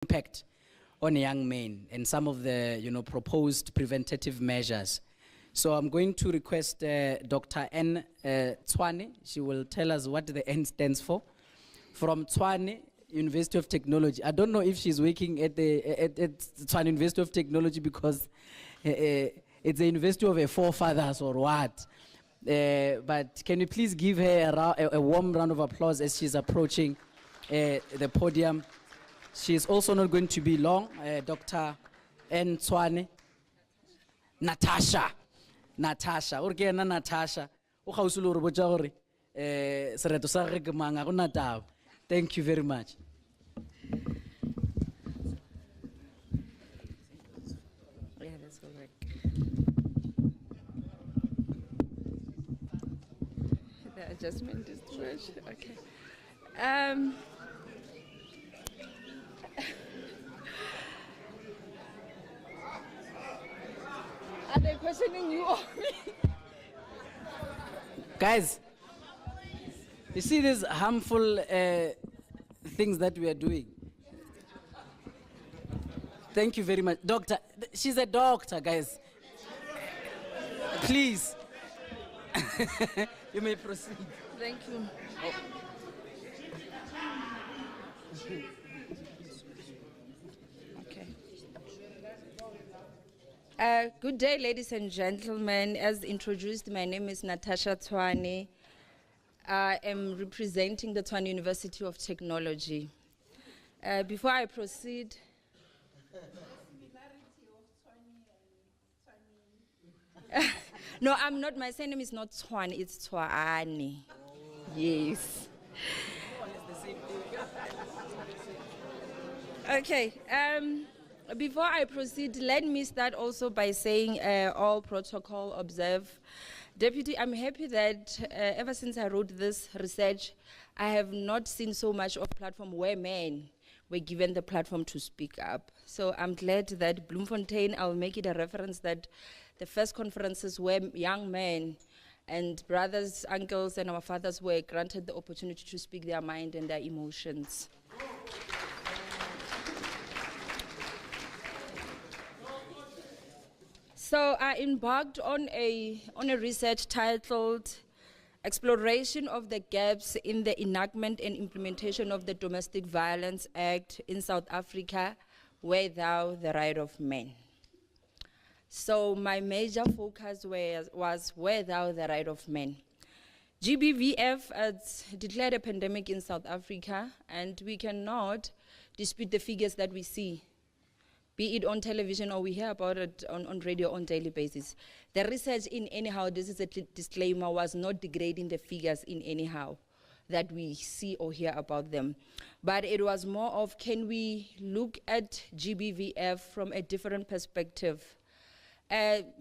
impact on young men and some of the proposed preventative measures. So I'm going to request Dr. N. Tshwane. She will tell us what the N stands for. From Tshwane University of Technology. I don't know if she's working at Tshwane University of Technology because it's the university of her forefathers or what. But can you please give her a warm round of applause as she's approaching the podium. She's also not going to be long. Dr. N. Tshwane. Natasha. Urgena Natasha. Thank you very much. Yeah, this will work. The adjustment is too much. Okay. Are they questioning you or me? Guys, you see these harmful things that we are doing? Thank you very much. Doctor, she's a doctor, guys. Please. You may proceed. Thank you. Okay. Good day, ladies and gentlemen. As introduced, my name is Natasha Tshwane. I am representing the Tshwane University of Technology. Before I proceed, no, I'm not. My surname is not Tshwane, it's Tshwane. Yes. Okay. Before I proceed, let me start also by saying all protocol observe. Deputy, I'm happy that ever since I wrote this research, I have not seen so much of platform where men were given the platform to speak up. So I'm glad that Bloemfontein, I'll make it a reference that the first conferences where young men and brothers, uncles, and our fathers were granted the opportunity to speak their mind and their emotions. So I embarked on a research titled Exploration of the Gaps in the Enactment and Implementation of the Domestic Violence Act in South Africa, Without the Right of Men. So my major focus was Without the Right of Men. GBVF has declared a pandemic in South Africa, and we cannot dispute the figures that we see, be it on television or we hear about it on radio on a daily basis. The research in anyhow, this is a disclaimer, was not degrading the figures in anyhow that we see or hear about them. But it was more of, can we look at GBVF from a different perspective?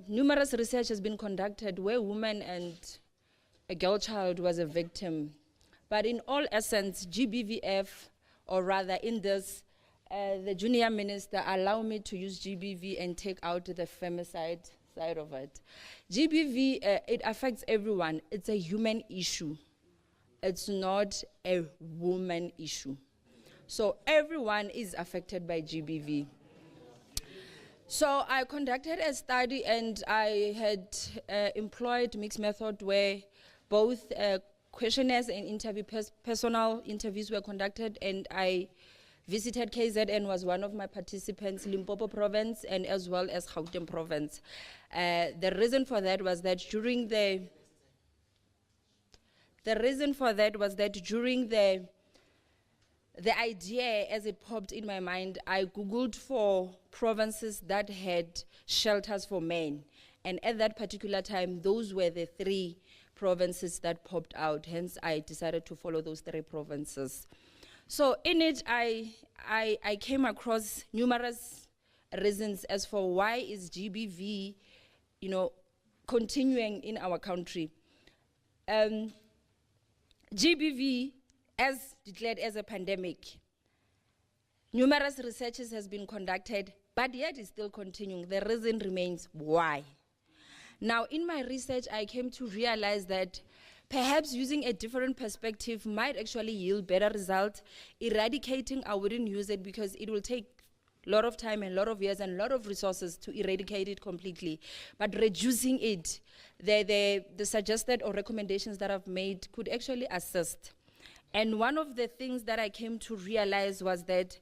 Numerous research has been conducted where women and a girl child was a victim. But in all essence, GBVF, or rather in this, the junior minister allowed me to use GBV and take out the femicide side of it. GBV, it affects everyone. It's a human issue. It's not a woman issue. So everyone is affected by GBV. So I conducted a study and I had employed mixed method where both questionnaires and personal interviews were conducted, and I visited KZN, was one of my participants, Limpopo province, and as well as Gauteng province. The reason for that was that during the idea as it popped in my mind, I Googled for provinces that had shelters for men. And at that particular time, those were the 3 provinces that popped out. Hence, I decided to follow those 3 provinces. So in it, I came across numerous reasons as for why is GBV, continuing in our country. GBV, as declared as a pandemic, numerous researches has been conducted, but yet it's still continuing. The reason remains why. Now, in my research, I came to realize that Perhaps using a different perspective might actually yield better results. Eradicating, I wouldn't use it because it will take a lot of time and a lot of years and a lot of resources to eradicate it completely. But reducing it, the suggested or recommendations that I've made could actually assist. And one of the things that I came to realize was that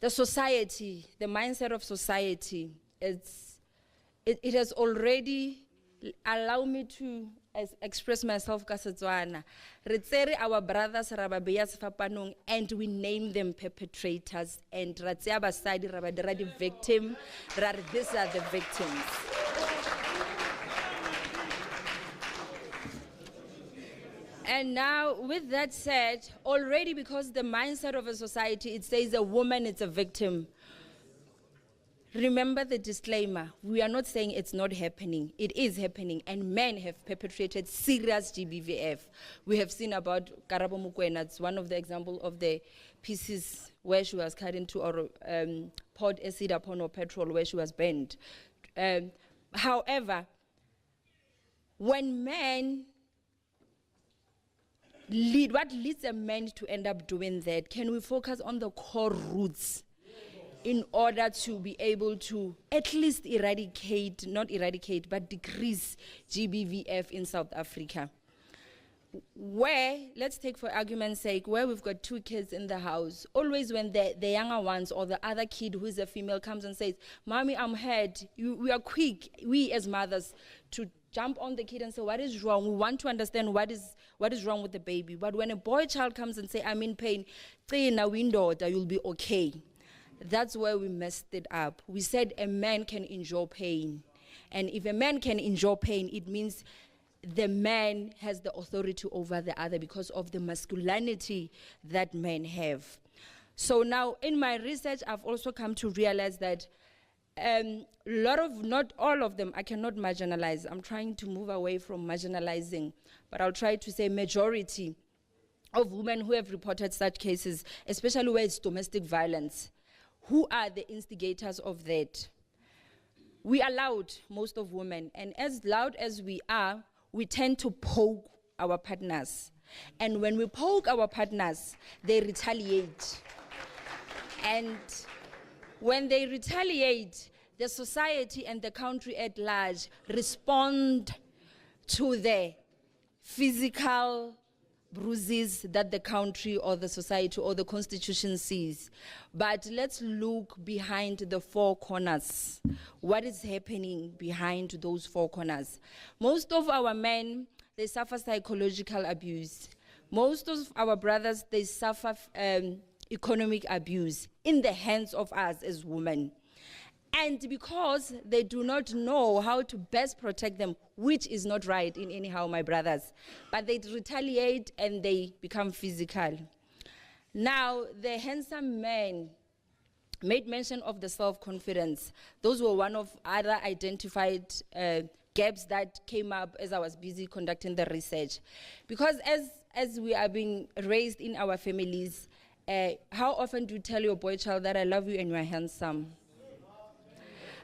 the society, the mindset of society, it has already allowed me to express myself ka Setswana. Re tsere our brothers ra ba beya sefapanong and we name them perpetrators, and ra tseya basadi ra ba dira di victim, ra re these are the victims. And now, with that said, already because the mindset of a society, it says a woman is a victim. Remember the disclaimer. We are not saying it's not happening. It is happening, and men have perpetrated serious GBVF. We have seen about Karabo Mukwena. It's one of the examples of the pieces where she was cut into or poured acid upon her petrol, where she was burned. However, when men what leads a man to end up doing that? Can we focus on the core roots in order to be able to at least not eradicate, but decrease GBVF in South Africa? Where, let's take for argument's sake, where we've got 2 kids in the house, always when the younger ones or the other kid who is a female comes and says, "Mommy, I'm hurt," we are quick, we as mothers, to jump on the kid and say, what is wrong? We want to understand what is wrong with the baby. But when a boy child comes and say, I'm in pain, stay in a window, that you'll be okay. That's where we messed it up. We said a man can endure pain. And if a man can endure pain, it means the man has the authority over the other because of the masculinity that men have. So now in my research, I've also come to realize that not all of them, I cannot marginalize. I'm trying to move away from marginalizing, but I'll try to say majority of women who have reported such cases, especially where it's domestic violence, who are the instigators of that? We are loud, most of women, and as loud as we are, we tend to poke our partners. And when we poke our partners, they retaliate. And when they retaliate, the society and the country at large respond to the physical bruises that the country or the society or the constitution sees. But let's look behind the 4 corners. What is happening behind those 4 corners? Most of our men, they suffer psychological abuse. Most of our brothers, they suffer economic abuse in the hands of us as women. And because they do not know how to best protect them, which is not right in anyhow, my brothers, but they retaliate and they become physical. Now, the handsome man made mention of the self-confidence. Those were one of other identified gaps that came up as I was busy conducting the research. Because as we are being raised in our families, how often do you tell your boy child that I love you and you are handsome?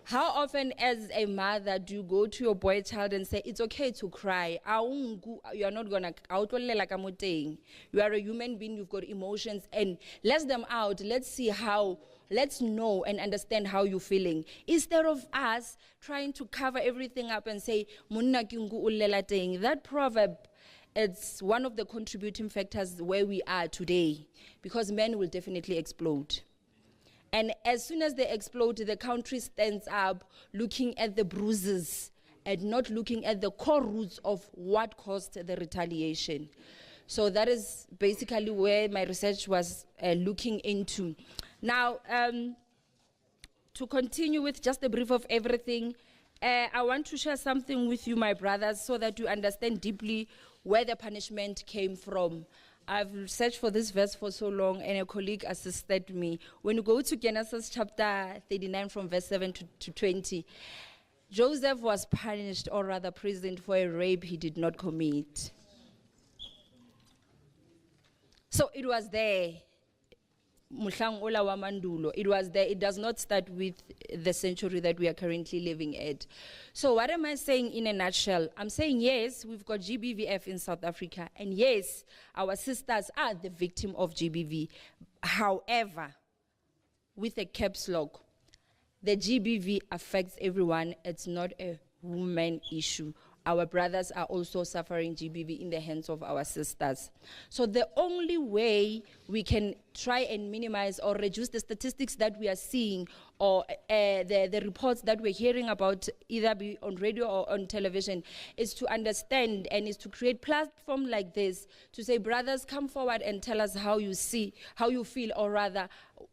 How often as a mother do you go to your boy child and say, it's okay to cry. You are not gonna, you are a human being, you've got emotions, and let them out. Let's know and understand how you're feeling. Instead of us trying to cover everything up and say, that proverb, it's one of the contributing factors where we are today, because men will definitely explode. And as soon as they explode, the country stands up looking at the bruises and not looking at the core roots of what caused the retaliation. So that is basically where my research was looking into. Now, to continue with just a brief of everything, I want to share something with you, my brothers, so that you understand deeply where the punishment came from. I've searched for this verse for so long, and a colleague assisted me. When you go to Genesis chapter 39 from verse 7 to 20, Joseph was punished, or rather imprisoned, for a rape he did not commit. So it was there. Muhlang ola wa mandulo. It was there. It does not start with the century that we are currently living at. So what am I saying in a nutshell? I'm saying yes, we've got GBVF in South Africa, and yes, our sisters are the victim of GBV. However, with a caps lock, the GBV affects everyone. It's not a woman issue. Our brothers are also suffering GBV in the hands of our sisters. So the only way we can try and minimize or reduce the statistics that we are seeing, or the reports that we're hearing about, either be on radio or on television, is to understand and is to create platform like this to say, brothers, come forward and tell us how you see, how you feel, or rather,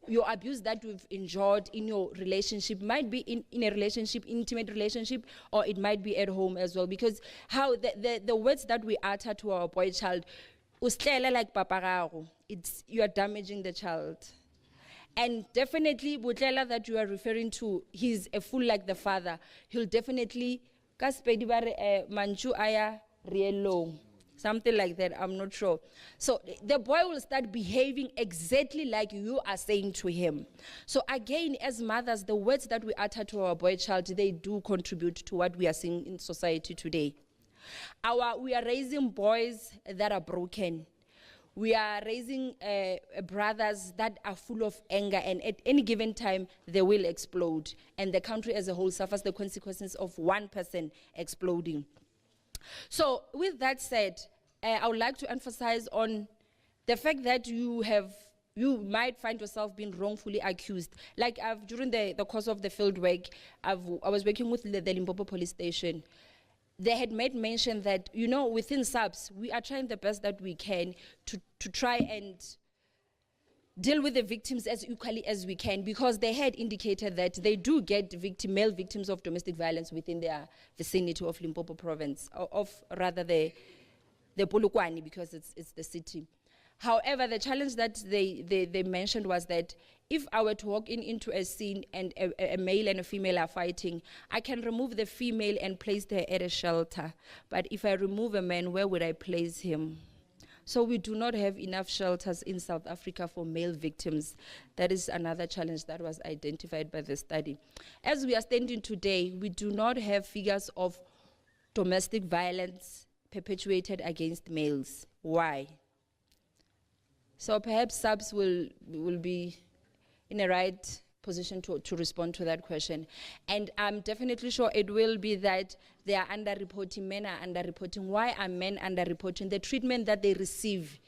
your abuse that you've enjoyed in your relationship might be in a relationship, intimate relationship, or it might be at home as well. Because how the words that we utter to our boy child, "Ustlele like papagago," it's, you are damaging the child. And definitely, Butlela that you are referring to, he's a fool like the father. He'll definitely, manchu aya rielo, something like that, I'm not sure. So the boy will start behaving exactly like you are saying to him. So again, as mothers, the words that we utter to our boy child, they do contribute to what we are seeing in society today. We are raising boys that are broken. We are raising brothers that are full of anger, and at any given time, they will explode. And the country as a whole suffers the consequences of one person exploding. So with that said, I would like to emphasize on the fact that you might find yourself being wrongfully accused. Like during the course of the field work, I was working with the Limpopo police station. They had made mention that, you know, within SAPS, we are trying the best that we can to try and deal with the victims as equally as we can, because they had indicated that they do get male victims of domestic violence within their vicinity of Limpopo province, of rather the Polokwane, because it's the city. However, the challenge that they mentioned was that if I were to walk into a scene and a male and a female are fighting, I can remove the female and place her at a shelter. But if I remove a man, where would I place him? So we do not have enough shelters in South Africa for male victims. That is another challenge that was identified by the study. As we are standing today, we do not have figures of domestic violence perpetuated against males. Why? So perhaps SAPS will be in a right position to respond to that question. And I'm definitely sure it will be that they are underreporting, men are underreporting. Why are men underreporting? The treatment that they receive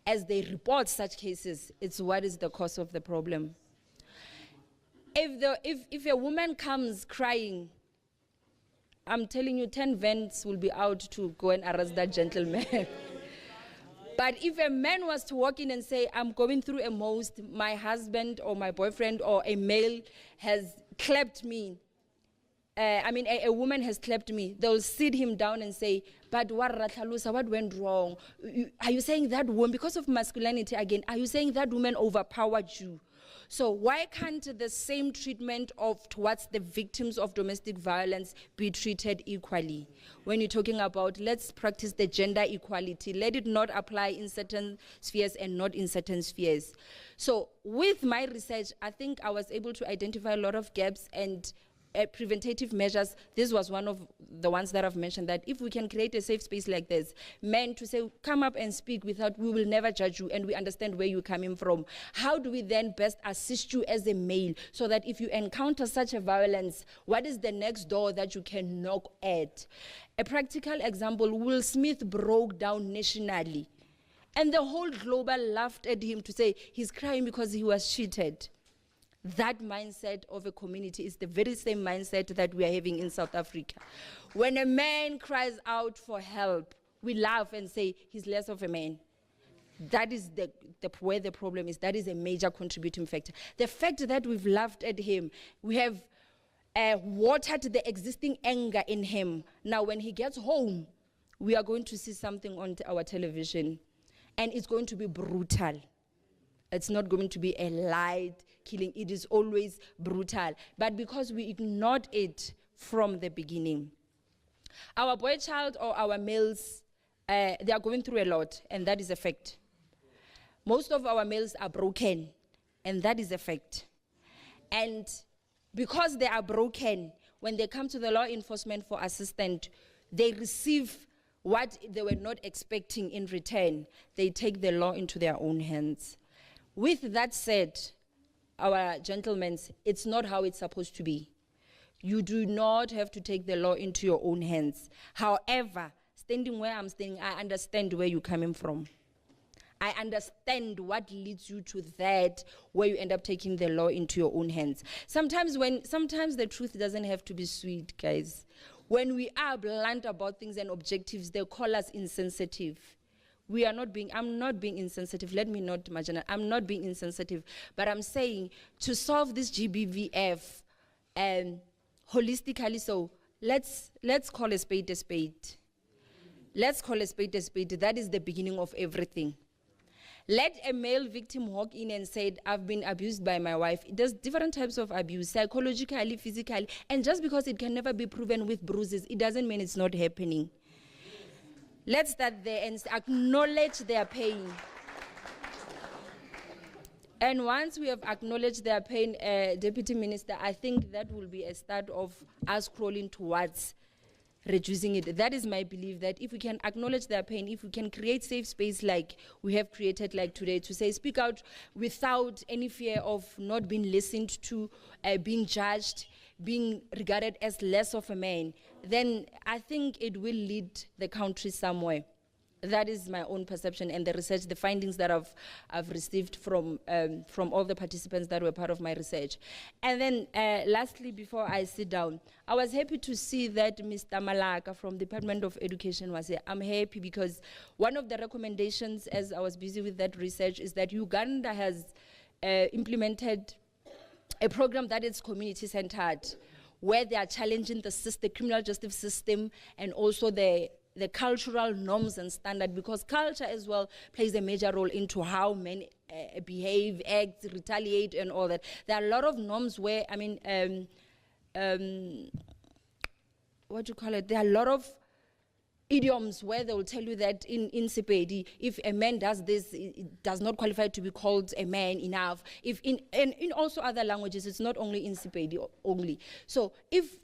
as they report such cases, it's what is the cause of the problem. If a woman comes crying, I'm telling you, 10 vents will be out to go and arrest that gentleman. But if a man was to walk in and say, I'm going through a most, my husband or my boyfriend or a male has clapped me, a woman has clapped me, they'll sit him down and say, but what went wrong? Are you saying that woman, because of masculinity again, are you saying that woman overpowered you? So why can't the same treatment towards the victims of domestic violence be treated equally? When you're talking about, let's practice the gender equality, let it not apply in certain spheres and not in certain spheres. So with my research, I think I was able to identify a lot of gaps and preventative measures. This was one of the ones that I've mentioned, that if we can create a safe space like this, men to say, come up and speak without, we will never judge you and we understand where you're coming from. How do we then best assist you as a male so that if you encounter such a violence, what is the next door that you can knock at? A practical example, Will Smith broke down nationally and the whole global laughed at him to say he's crying because he was cheated. That mindset of a community is the very same mindset that we are having in South Africa. When a man cries out for help, we laugh and say he's less of a man. That is where the problem is. That is a major contributing factor. The fact that we've laughed at him, we have watered the existing anger in him. Now when he gets home, we are going to see something on our television, and it's going to be brutal. It's not going to be a light killing. It is always brutal. But because we ignored it from the beginning, our boy child or our males, they are going through a lot, and that is a fact. Most of our males are broken, And that is a fact. And because they are broken, when they come to the law enforcement for assistance, they receive what they were not expecting in return. They take the law into their own hands. With that said, our gentlemen, it's not how it's supposed to be. You do not have to take the law into your own hands. However, standing where I'm standing, I understand where you're coming from. I understand what leads you to that, where you end up taking the law into your own hands. Sometimes the truth doesn't have to be sweet, guys. When we are blunt about things and objectives, they call us insensitive. I'm not being insensitive. Let me not imagine. I'm not being insensitive. But I'm saying to solve this GBVF holistically, so let's call a spade a spade. Let's call a spade a spade. That is the beginning of everything. Let a male victim walk in and say, I've been abused by my wife. There's different types of abuse, psychologically, physically. And just because it can never be proven with bruises, it doesn't mean it's not happening. Let's start there and acknowledge their pain. And once we have acknowledged their pain, Deputy Minister, I think that will be a start of us crawling towards reducing it. That is my belief, that if we can acknowledge their pain, if we can create safe space like we have created like today, to say speak out without any fear of not being listened to, being judged, being regarded as less of a man, then I think it will lead the country somewhere. That is my own perception and the research, the findings that I've received from all the participants that were part of my research. And then lastly, before I sit down, I was happy to see that Mr. Malaka from the Department of Education was here. I'm happy because one of the recommendations, as I was busy with that research, is that Uganda has implemented a program that is community-centered, where they are challenging the criminal justice system and also the cultural norms and standards, because culture as well plays a major role into how men behave, act, retaliate, and all that. There are a lot of norms where, what do you call it? There are a lot of idioms where they will tell you that in Sepedi, if a man does this, it does not qualify to be called a man enough. In also other languages, it's not only in Sepedi only. So if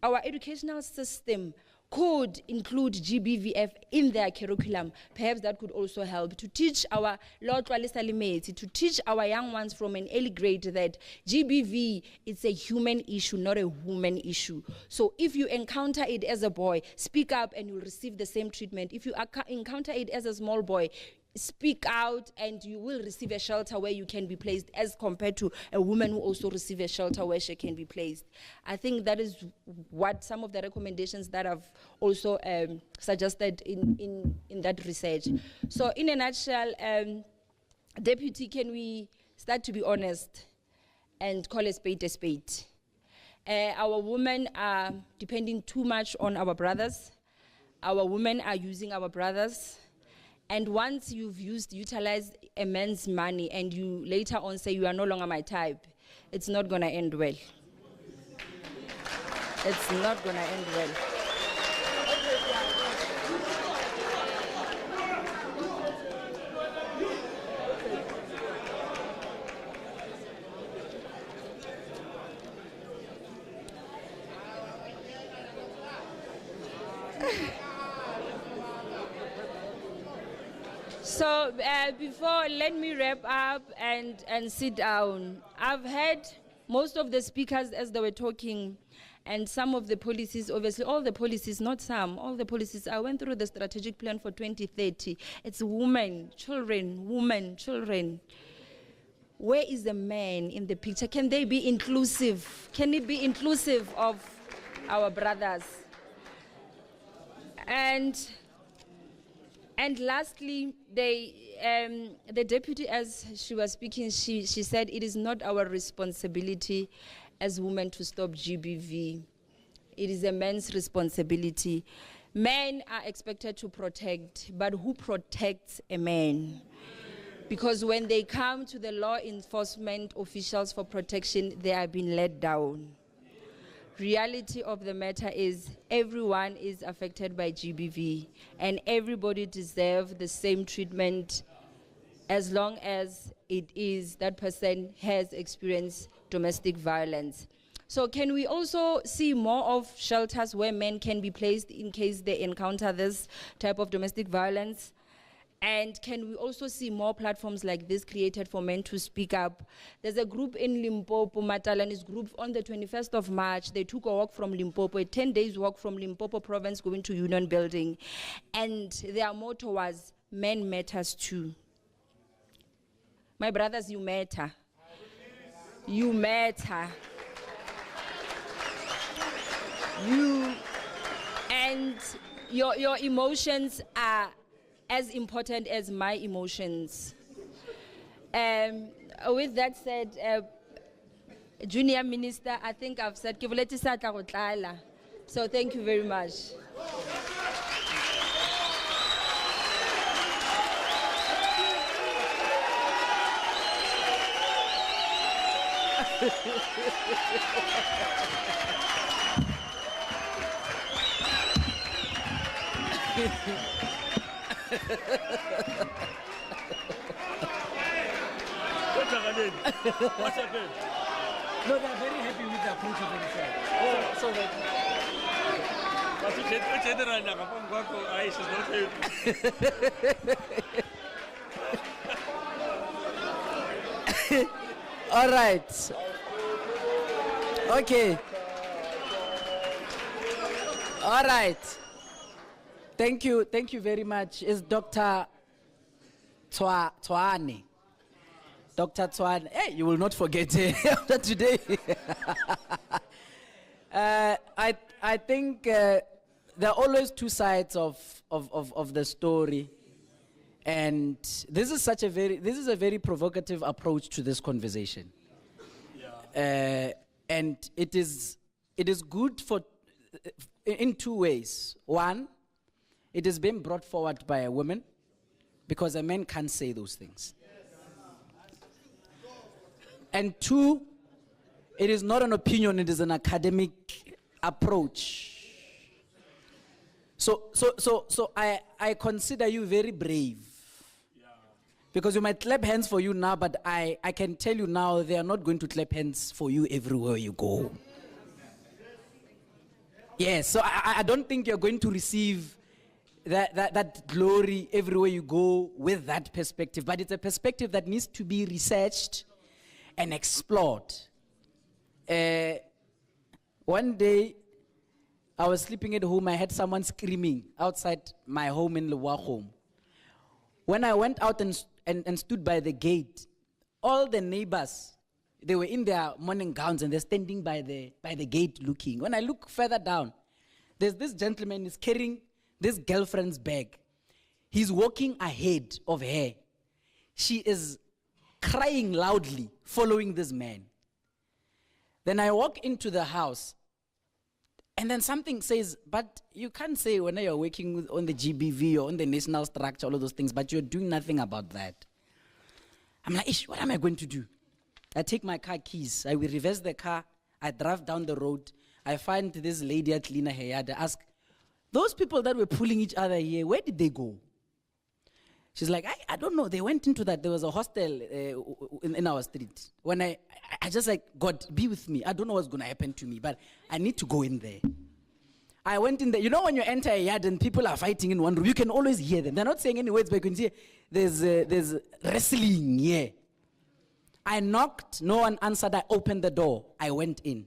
our educational system could include GBVF in their curriculum, perhaps that could also help to teach our to teach our young ones from an early grade that GBV is a human issue, not a woman issue. So if you encounter it as a boy, speak up and you'll receive the same treatment. If you encounter it as a small boy, speak out and you will receive a shelter where you can be placed, as compared to a woman who also receives a shelter where she can be placed. I think that is what some of the recommendations that I've also suggested in that research. So in a nutshell, Deputy, can we start to be honest and call a spade a spade? Our women are depending too much on our brothers. Our women are using our brothers. And once you've utilized a man's money and you later on say you are no longer my type, it's not going to end well. It's not going to end well. So before, let me wrap up and sit down. I've heard most of the speakers as they were talking, and some of the policies, obviously all the policies, not some, all the policies. I went through the strategic plan for 2030. It's women, children. Where is the man in the picture? Can they be inclusive? Can it be inclusive of our brothers? And lastly, the deputy, as she was speaking, she said it is not our responsibility as women to stop GBV. It is a man's responsibility. Men are expected to protect, but who protects a man? Because when they come to the law enforcement officials for protection, they are being let down. Reality of the matter is everyone is affected by GBV and everybody deserves the same treatment as long as that person has experienced domestic violence. So can we also see more of shelters where men can be placed in case they encounter this type of domestic violence? And can we also see more platforms like this created for men to speak up? There's a group in Limpopo, Matalanis group, on the 21st of March. They took a walk from Limpopo, a 10-day walk from Limpopo province going to Union Building. And their motto was, men matters too. My brothers, you matter. You matter. And your emotions are as important as my emotions. With that said, Junior Minister, I think I've said, so thank you very much. What's happening? What's happening? No, they're very happy with the approach of the research. So that What's the general? all right. Okay. All right. Thank you very much. Is Dr. Twane. Dr. Twane. Hey, you will not forget after today. I think there are always two sides of the story, and this is a very provocative approach to this conversation. Yeah. And it is good for in two ways. One, it is being brought forward by a woman, because a man can't say those things. And two, it is not an opinion, it is an academic approach. So I consider you very brave. Yeah. Because you might clap hands for you now, but I can tell you now, they are not going to clap hands for you everywhere you go. Yes, so I don't think you're going to receive that glory everywhere you go with that perspective, but it's a perspective that needs to be researched and explored. One day, I was sleeping at home, I heard someone screaming outside my home in Luwachom. When I went out and stood by the gate, all the neighbors, they were in their morning gowns and they're standing by the gate looking. When I look further down, there's this gentleman is carrying this girlfriend's bag. He's walking ahead of her. She is crying loudly, following this man. Then I walk into the house, and then something says, but you can't say when you're working on the GBV or on the national structure, all of those things, but you're doing nothing about that. I'm like, Ish, what am I going to do? I take my car keys, I will reverse the car, I drive down the road, I find this lady at Lina Heyad, I ask, those people that were pulling each other here, where did they go? She's like, I don't know. They went into that. There was a hostel in our street. When I just like, God, be with me. I don't know what's going to happen to me, but I need to go in there. I went in there. You know when you enter a yard and people are fighting in one room, you can always hear them. They're not saying any words, but you can see there's wrestling here. I knocked. No one answered. I opened the door. I went in.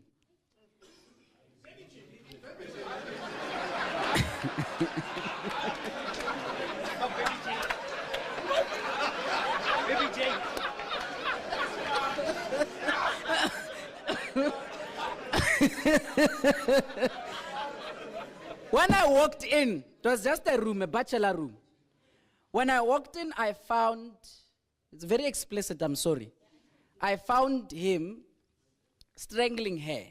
When I walked in, it was just a room, a bachelor room. When I walked in, I found, it's very explicit, I'm sorry. I found him strangling her.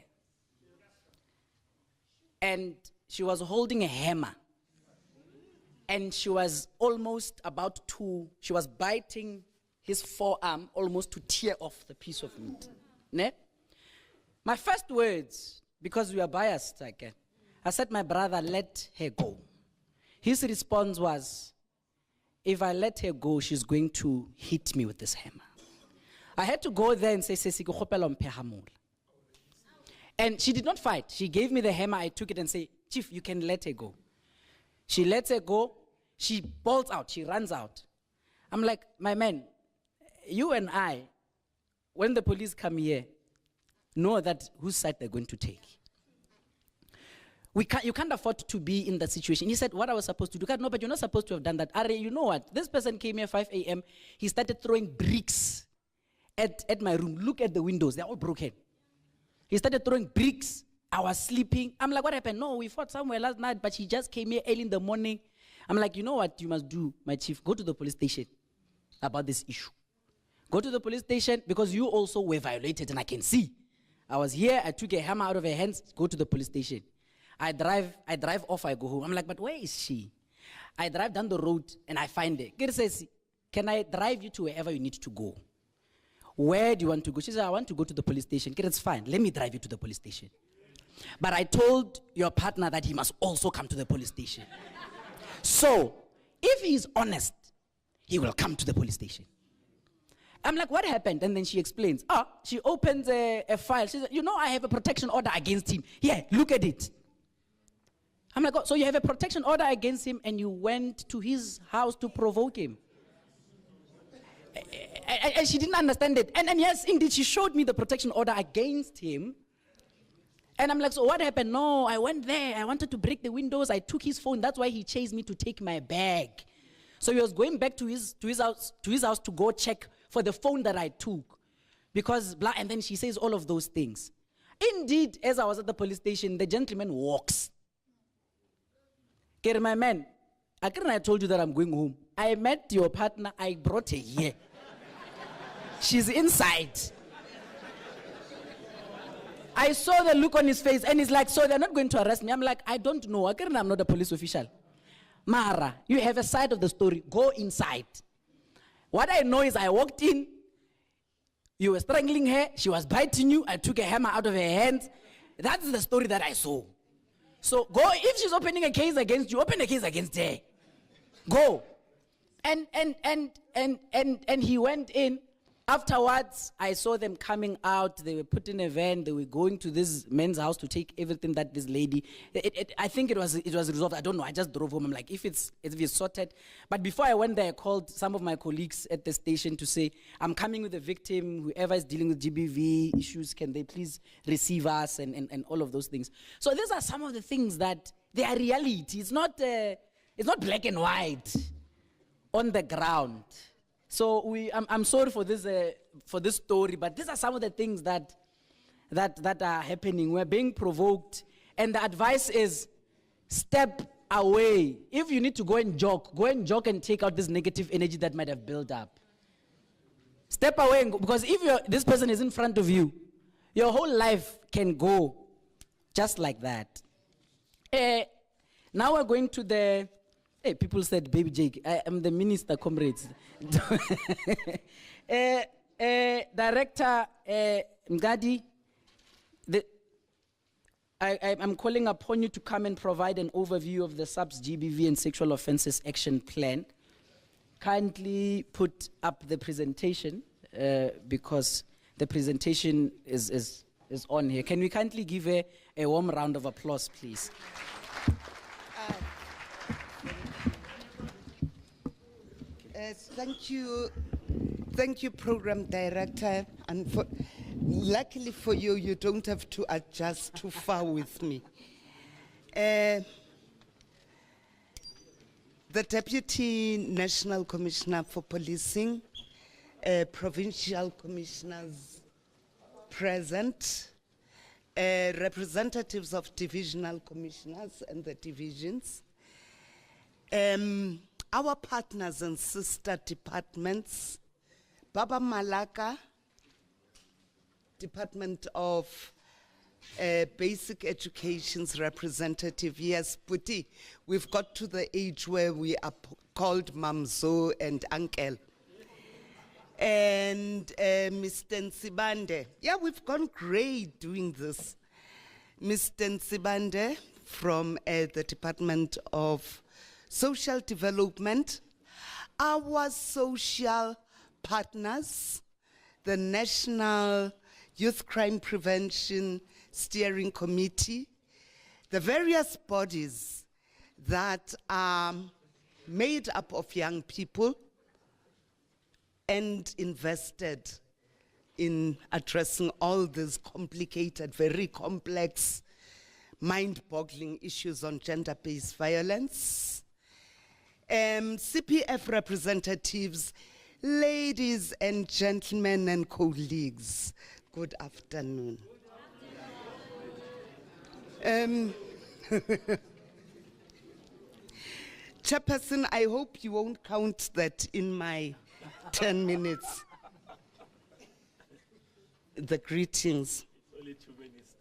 And she was holding a hammer. And she was almost about to, she was biting his forearm almost to tear off the piece of meat. Ne? My first words, because we are biased again, I said, my brother, let her go. His response was, if I let her go, she's going to hit me with this hammer. I had to go there and say, "Sesi, ke kgopela o mphe hamole." And she did not fight. She gave me the hammer. I took it and said, "Chief, you can let her go." She lets her go. She bolts out. She runs out. I'm like, "My man, you and I, when the police come here, know that whose side they're going to take. You can't afford to be in that situation." He said, "What I was supposed to do?" "No, but you're not supposed to have done that." "Are, you know what? This person came here 5 a.m. He started throwing bricks at my room. Look at the windows. They're all broken. He started throwing bricks. I was sleeping." I'm like, "What happened?" "No, we fought somewhere last night, but he just came here early in the morning." I'm like, "You know what you must do, my chief? Go to the police station about this issue. Go to the police station because you also were violated, and I can see. I was here, I took a hammer out of her hands. Go to the police station." I drive off, I go home. I'm like, "But where is she?" I drive down the road and I find her. Kiri says, "Can I drive you to wherever you need to go?" "Where do you want to go?" She said, "I want to go to the police station." Kiri, "It's fine. Let me drive you to the police station. But I told your partner that he must also come to the police station. So, if he's honest, he will come to the police station." I'm like, "What happened?" And then she explains. She opens a file. She says, "You know, I have a protection order against him. Here, look at it." I'm like, "Oh, so you have a protection order against him and you went to his house to provoke him?" And she didn't understand it. And yes, indeed, she showed me the protection order against him. And I'm like, "So what happened?" "No, I went there. I wanted to break the windows. I took his phone. That's why he chased me to take my bag." So he was going back to his house to go check for the phone that I took. Because blah, and then she says all of those things. Indeed, as I was at the police station, the gentleman walks. "Kere, my man, I told you that I'm going home. I met your partner. I brought her here. She's inside." I saw the look on his face and he's like, "So they're not going to arrest me?" I'm like, "I don't know. I'm not a police official. Mara, you have a side of the story. Go inside. What I know is I walked in. You were strangling her. She was biting you. I took a hammer out of her hands. That's the story that I saw. So go, if she's opening a case against you, open a case against her. Go." And he went in. Afterwards, I saw them coming out. They were put in a van. They were going to this man's house to take everything that this lady. I think it was resolved. I don't know. I just drove home. I'm like, if it's sorted. But before I went there, I called some of my colleagues at the station to say, "I'm coming with the victim. Whoever is dealing with GBV issues, can they please receive us?" and all of those things. So these are some of the things that they are reality. It's not black and white on the ground. So I'm sorry for this story, but these are some of the things that are happening. We're being provoked, and the advice is step away. If you need to go and jog and take out this negative energy that might have built up. Step away and go, because if this person is in front of you, your whole life can go just like that. Now we're going to the. Hey, people said, "Baby Jake, I am the minister, comrades." Director Mgadi, I'm calling upon you to come and provide an overview of the SAPS GBV and Sexual Offences Action Plan. Kindly put up the presentation because the presentation is on here. Can we kindly give a warm round of applause, please? Thank you, Program Director. And luckily for you, you don't have to adjust too far with me. The Deputy National Commissioner for Policing, provincial commissioners present, representatives of divisional commissioners and the divisions, our partners and sister departments, Baba Malaka, Department of Basic Education's representative. Yes, Puti, we've got to the age where we are called Mamzo and Uncle. And Mr. Nsibande. Yeah, we've gone great doing this. Mr. Nsibande from the Department of Social Development, our social partners, the National Youth Crime Prevention Steering Committee, the various bodies that are made up of young people and invested in addressing all these complicated, very complex, mind-boggling issues on gender-based violence. CPF representatives, ladies and gentlemen and colleagues, good afternoon. Chairperson, I hope you won't count that in my 10 minutes. The greetings. Only 2 minutes.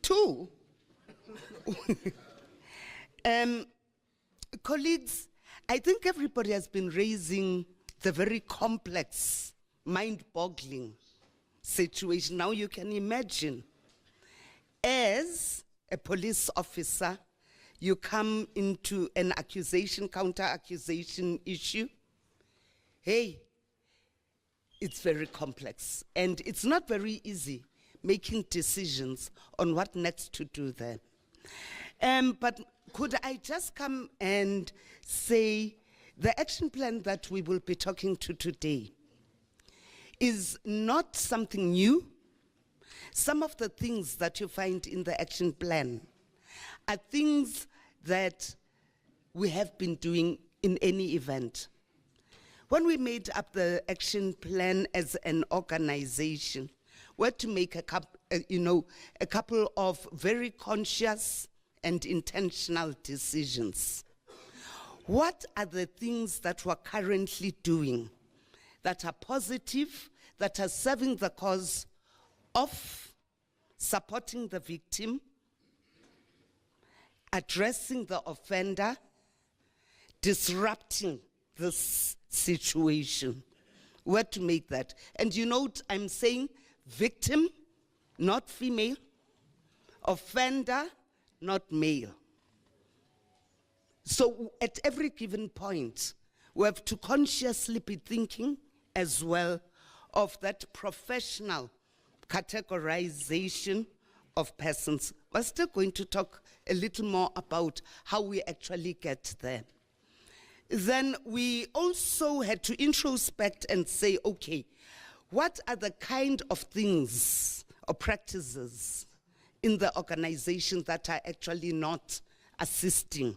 2? Colleagues, I think everybody has been raising the very complex, mind-boggling situation. Now you can imagine, as a police officer, you come into an accusation, counter-accusation issue. Hey, it's very complex, and it's not very easy making decisions on what next to do there. But could I just come and say the action plan that we will be talking to today is not something new. Some of the things that you find in the action plan are things that we have been doing in any event. When we made up the action plan as an organization, we had to make a couple of very conscious and intentional decisions. What are the things that we're currently doing that are positive, that are serving the cause of supporting the victim, addressing the offender, disrupting this situation? Where to make that? And you know what I'm saying? Victim, not female. Offender, not male. So at every given point, we have to consciously be thinking as well of that professional categorization of persons. We're still going to talk a little more about how we actually get there. Then we also had to introspect and say, okay, what are the kind of things or practices in the organization that are actually not assisting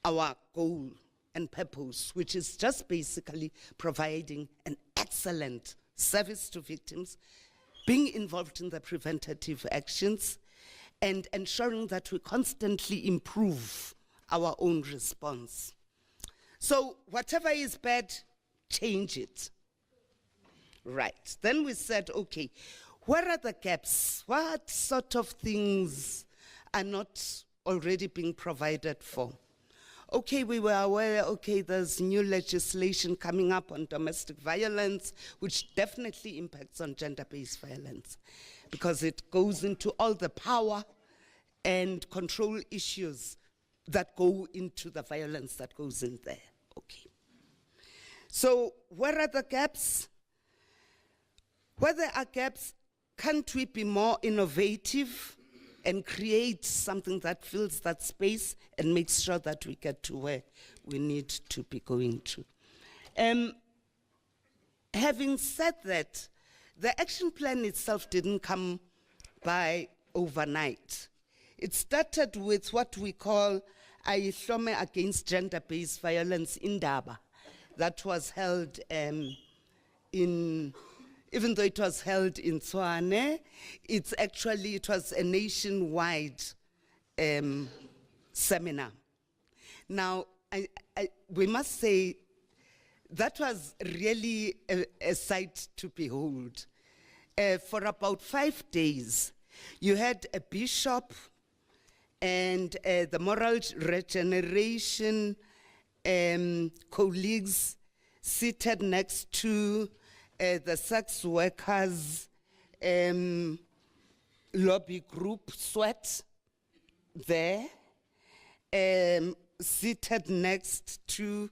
our goal and purpose, which is just basically providing an excellent service to victims, being involved in the preventative actions, and ensuring that we constantly improve our own response. So whatever is bad, change it. Right. Then we said, okay, where are the gaps? What sort of things are not already being provided for? Okay, we were aware, okay, there's new legislation coming up on domestic violence, which definitely impacts on gender-based violence, because it goes into all the power and control issues that go into the violence that goes in there. Okay. So where are the gaps? Where there are gaps, can't we be more innovative and create something that fills that space and makes sure that we get to where we need to be going to? Having said that, the action plan itself didn't come by overnight. It started with what we call Ayihlome Against Gender-Based Violence Indaba, that was held even though it was held in Tshwane, it was a nationwide seminar. Now, we must say that was really a sight to behold. For about 5 days, you had a bishop and the moral regeneration colleagues seated next to the sex workers lobby group, SWAT, there. seated next to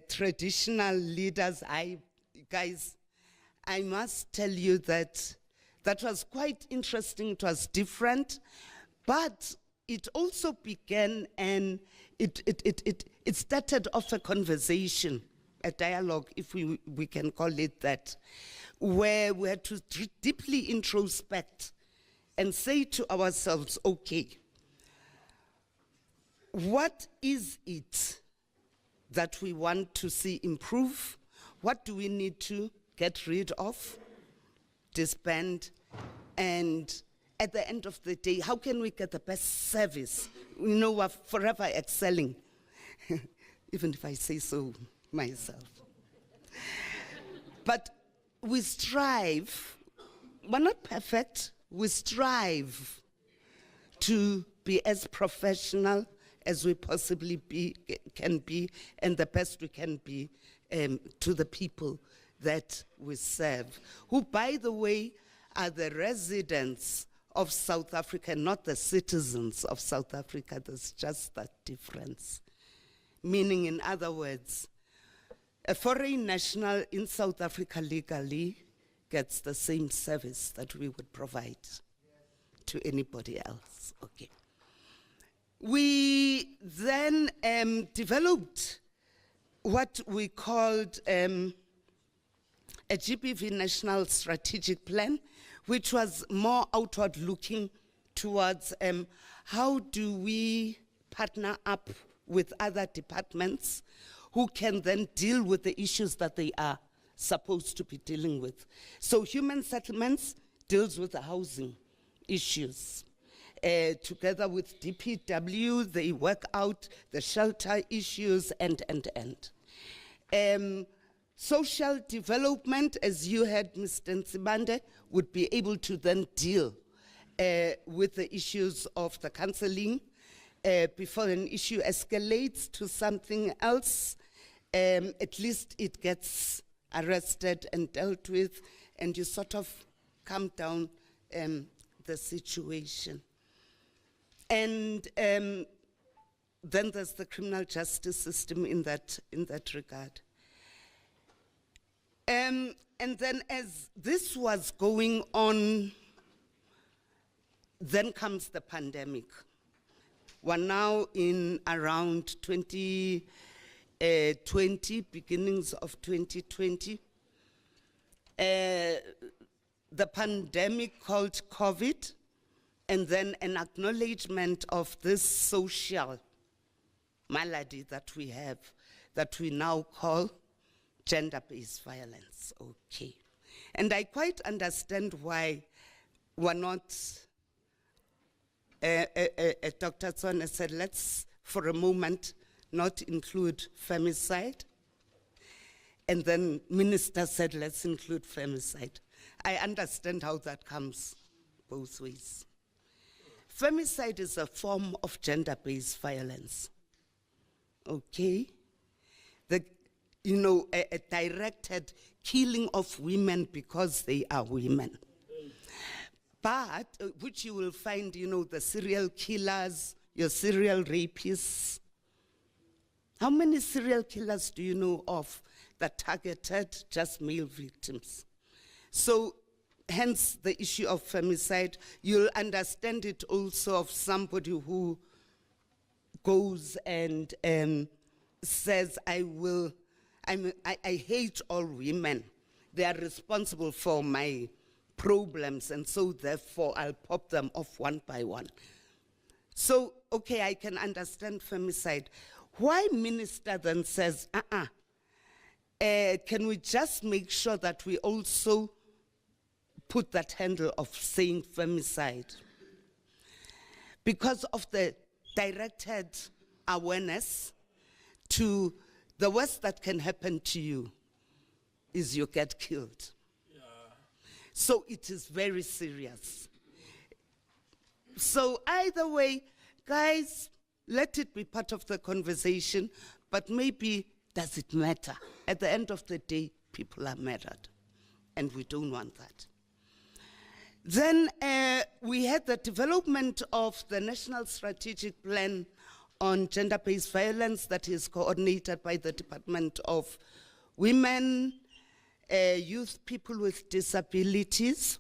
traditional leaders. Guys, I must tell you that that was quite interesting. It was different, but it also began and it started off a conversation, a dialogue, if we can call it that, where we had to deeply introspect and say to ourselves, okay, what is it that we want to see improve? What do we need to get rid of, disband, and at the end of the day, how can we get the best service? We know we're forever excelling, even if I say so myself. But we strive, we're not perfect, we strive to be as professional as we possibly can be, and the best we can be to the people that we serve, who, by the way, are the residents of South Africa, not the citizens of South Africa. There's just that difference. Meaning, in other words, a foreign national in South Africa legally gets the same service that we would provide to anybody else. Okay. We then developed what we called a GBV National Strategic Plan, which was more outward looking towards how do we partner up with other departments who can then deal with the issues that they are supposed to be dealing with. So human settlements deals with the housing issues. Together with DPW, they work out the shelter issues and. Social development, as you heard Mr. Nsibande, would be able to then deal with the issues of the counseling before an issue escalates to something else. At least it gets arrested and dealt with, and you sort of calm down the situation. And then there's the criminal justice system in that regard. And then as this was going on, then comes the pandemic. We're now in around 2020, beginnings of 2020. The pandemic called COVID, and then an acknowledgement of this social malady that we have, that we now call gender-based violence. Okay. And I quite understand why we're not, Dr. Tswane said, let's for a moment not include femicide. And then Minister said, let's include femicide. I understand how that comes both ways. Femicide is a form of gender-based violence. Okay? A directed killing of women because they are women. But, which you will find, the serial killers, your serial rapists. How many serial killers do you know of that targeted just male victims? So, hence the issue of femicide. You'll understand it also of somebody who goes and says, I hate all women. They are responsible for my problems, and so therefore I'll pop them off one by one. So, okay, I can understand femicide. Why Minister then says, can we just make sure that we also put that handle of saying femicide? Because of the directed awareness to the worst that can happen to you is you get killed. Yeah. So it is very serious. So either way, guys, let it be part of the conversation, but maybe does it matter? At the end of the day, people are murdered, and we don't want that. Then we had the development of the National Strategic Plan on gender-based violence that is coordinated by the Department of Women, Youth, People with Disabilities.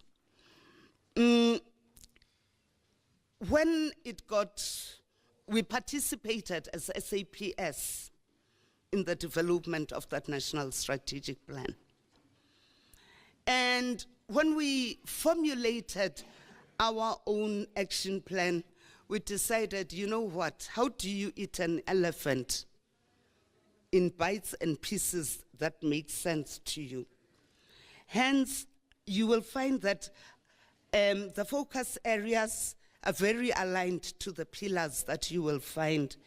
When we participated as SAPS in the development of that national strategic plan. And when we formulated our own action plan, we decided, you know what, how do you eat an elephant in bites and pieces that make sense to you? Hence, you will find that the focus areas are very aligned to the pillars that you will find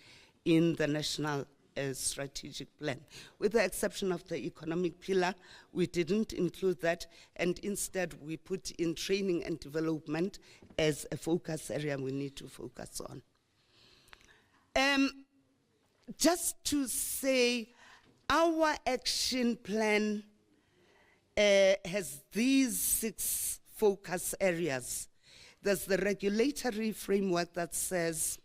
in the national strategic plan. With the exception of the economic pillar, we didn't include that, and instead we put in training and development as a focus area we need to focus on. Just to say, our action plan has these 6 focus areas. There's the regulatory framework that says,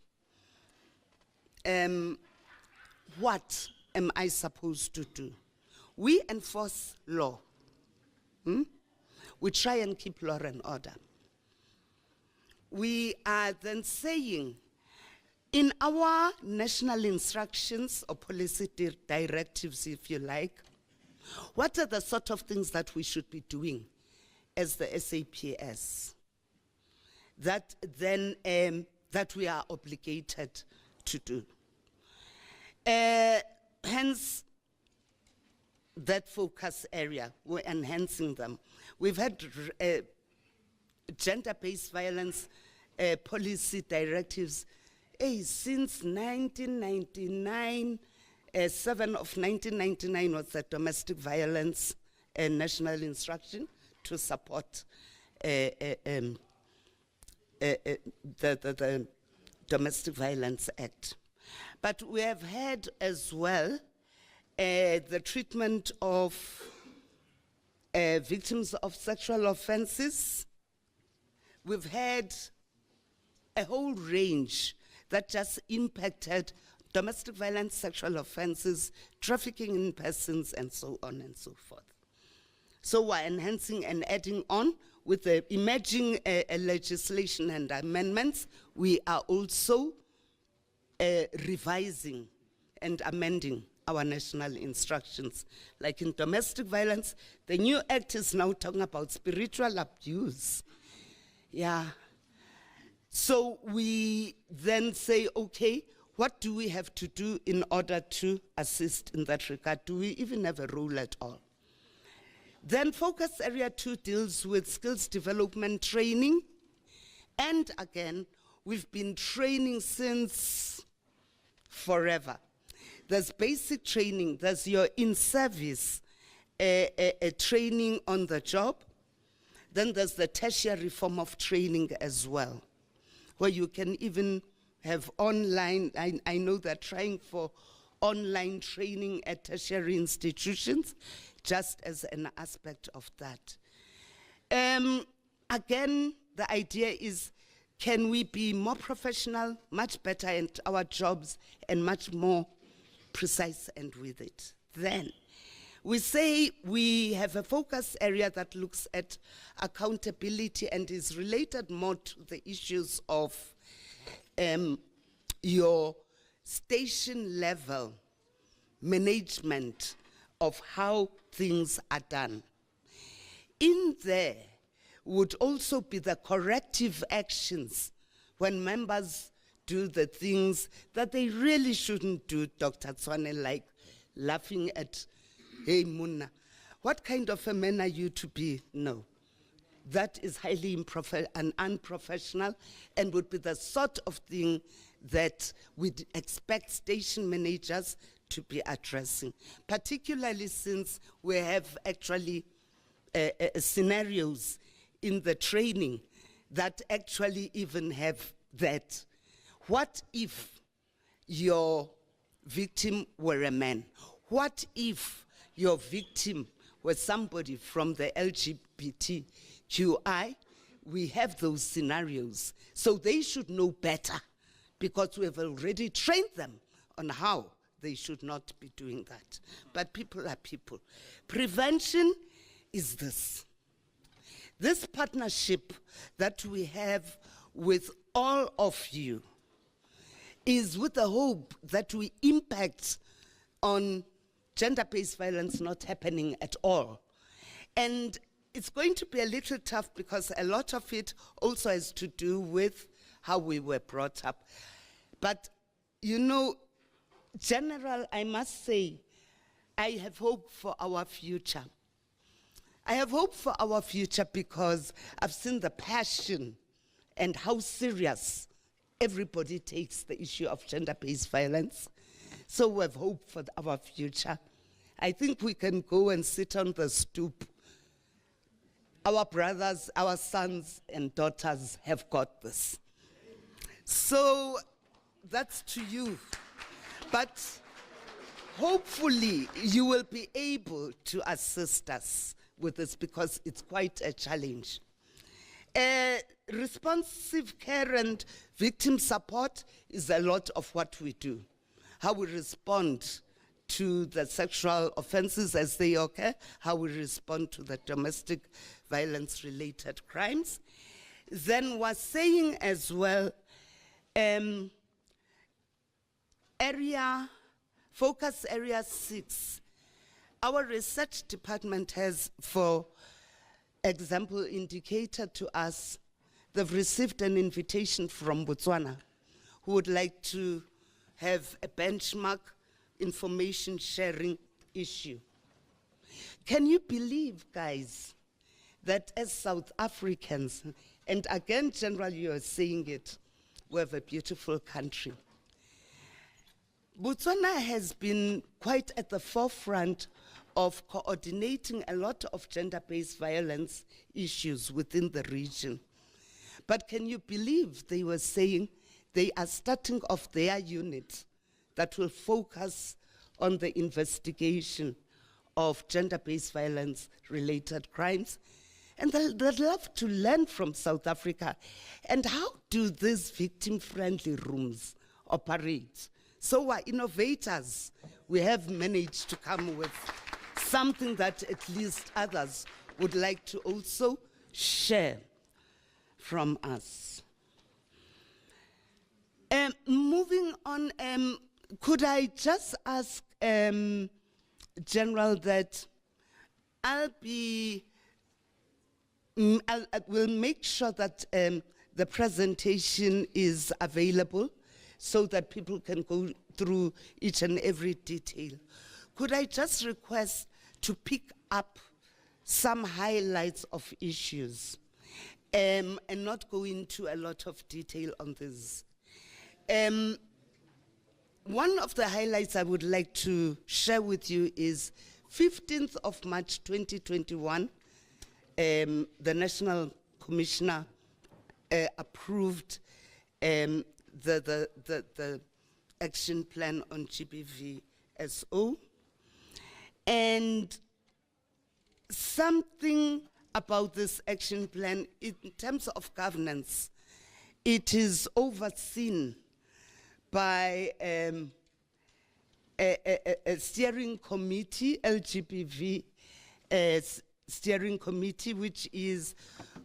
what am I supposed to do? We enforce law. We try and keep law and order. We are then saying, in our national instructions or policy directives, if you like, what are the sort of things that we should be doing as the SAPS that then that we are obligated to do? Hence, that focus area, we're enhancing them. We've had gender-based violence policy directives since 1999. 7 of 1999 was the domestic violence national instruction to support the Domestic Violence Act. But we have had as well the treatment of victims of sexual offenses. We've had a whole range that just impacted domestic violence, sexual offenses, trafficking in persons, and so on and so forth. So we're enhancing and adding on with the emerging legislation and amendments. We are also revising and amending our national instructions. Like in domestic violence, the new act is now talking about spiritual abuse. Yeah. So we then say, okay, what do we have to do in order to assist in that regard? Do we even have a role at all? Then focus area 2 deals with skills development training. And again, we've been training since forever. There's basic training, there's your in-service training on the job. Then there's the tertiary form of training as well, where you can even have online. I know they're trying for online training at tertiary institutions, just as an aspect of that. Again, the idea is, can we be more professional, much better at our jobs, and much more precise and with it? Then we say we have a focus area that looks at accountability and is related more to the issues of your station level management of how things are done. In there would also be the corrective actions when members do the things that they really shouldn't do, Dr. Tswane, like laughing at, hey, Munna, what kind of a man are you to be? No. That is highly and unprofessional, and would be the sort of thing that we'd expect station managers to be addressing, particularly since we have actually scenarios in the training that actually even have that. What if your victim were a man? What if your victim was somebody from the LGBTQI? We have those scenarios. So they should know better because we have already trained them on how they should not be doing that. But people are people. Prevention is this. This partnership that we have with all of you is with the hope that we impact on gender-based violence not happening at all. And it's going to be a little tough because a lot of it also has to do with how we were brought up. But, you know, General, I must say, I have hope for our future. I have hope for our future because I've seen the passion and how serious everybody takes the issue of gender-based violence. So we have hope for our future. I think we can go and sit on the stoop. Our brothers, our sons and daughters have got this. So that's to you. But hopefully you will be able to assist us with this because it's quite a challenge. Responsive care and victim support is a lot of what we do. How we respond to the sexual offenses as they occur, how we respond to the domestic violence-related crimes. Then we're saying as well, focus area 6. Our research department has, for example, indicated to us they've received an invitation from Botswana who would like to have a benchmark information sharing issue. Can you believe, guys, that as South Africans, and again, General, you are saying it, we have a beautiful country. Botswana has been quite at the forefront of coordinating a lot of gender-based violence issues within the region. But can you believe they were saying they are starting off their unit that will focus on the investigation of gender-based violence-related crimes? And they'd love to learn from South Africa. And how do these victim-friendly rooms operate? So our innovators, we have managed to come with something that at least others would like to also share from us. Moving on, could I just ask General that I will make sure that the presentation is available so that people can go through each and every detail. Could I just request to pick up some highlights of issues and not go into a lot of detail on this? One of the highlights I would like to share with you is 15th of March 2021, the National Commissioner approved the action plan on GBVSO. And something about this action plan, in terms of governance, it is overseen by a steering committee, LGBV steering committee, which is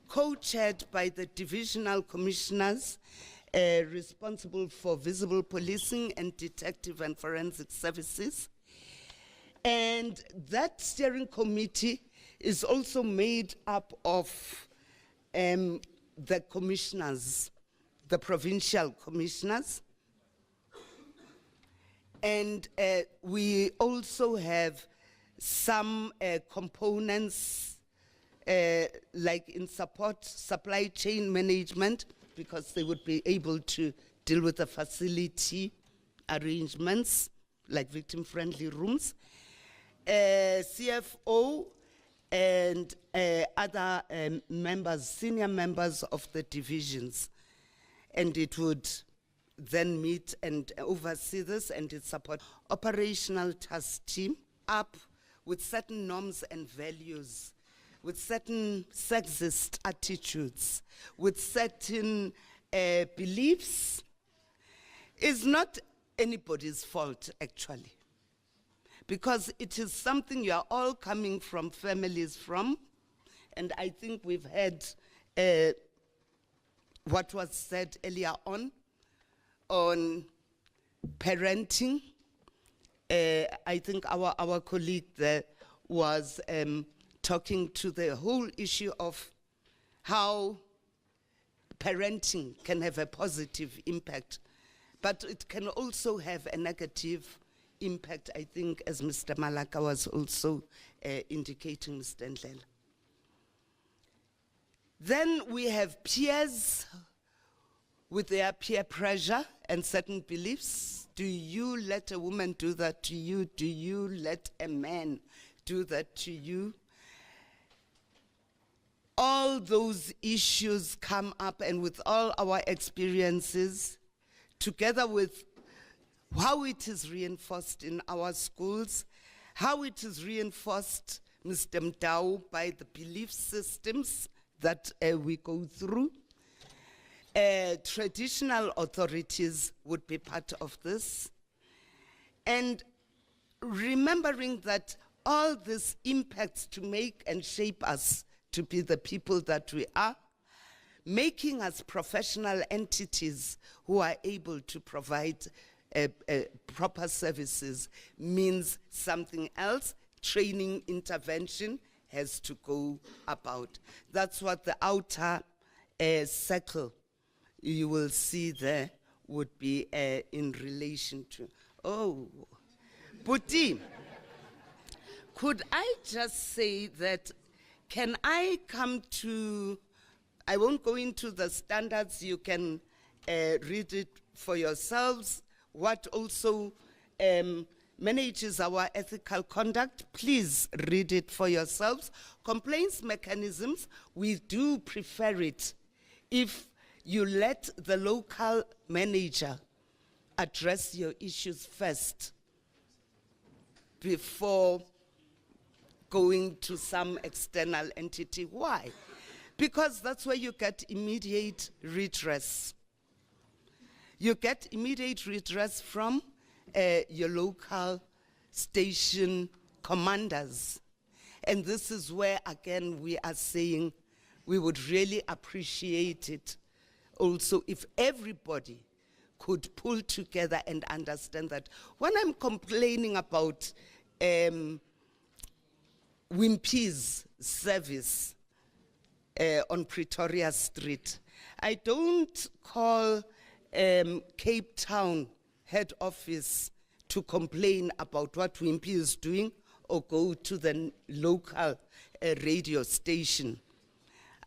co-chaired by the divisional commissioners responsible for visible policing and detective and forensic services. And that steering committee is also made up of the commissioners, the provincial commissioners. And we also have some components like in supply chain management, because they would be able to deal with the facility arrangements, like victim-friendly rooms, CFO, and other members, senior members of the divisions. And it would then meet and oversee this, and it support operational task team up with certain norms and values, with certain sexist attitudes, with certain beliefs, is not anybody's fault, actually, because it is something you are all coming from families from, and I think we've had what was said earlier on parenting. I think our colleague there was talking to the whole issue of how parenting can have a positive impact, but it can also have a negative impact, I think, as Mr. Malaka was also indicating, Mr. Ndlela. Then we have peers with their peer pressure and certain beliefs. Do you let a woman do that to you? Do you let a man do that to you? All those issues come up, and with all our experiences, together with how it is reinforced in our schools, how it is reinforced, Mr. Mdau, by the belief systems that we go through. Traditional authorities would be part of this. And remembering that all this impacts to make and shape us to be the people that we are, making us professional entities who are able to provide proper services means something else. Training intervention has to go about. That's what the outer circle you will see there would be in relation to. Oh, Puti, could I just say that, can I come to, I won't go into the standards, you can read it for yourselves, what also manages our ethical conduct. Please read it for yourselves. Complaints mechanisms, we do prefer it if you let the local manager address your issues first before going to some external entity. Why? Because that's where you get immediate redress. You get immediate redress from your local station commanders. And this is where, again, we are saying we would really appreciate it also if everybody could pull together and understand that when I'm complaining about Wimpy's service on Pretoria Street, I don't call Cape Town head office to complain about what Wimpy is doing or go to the local radio station.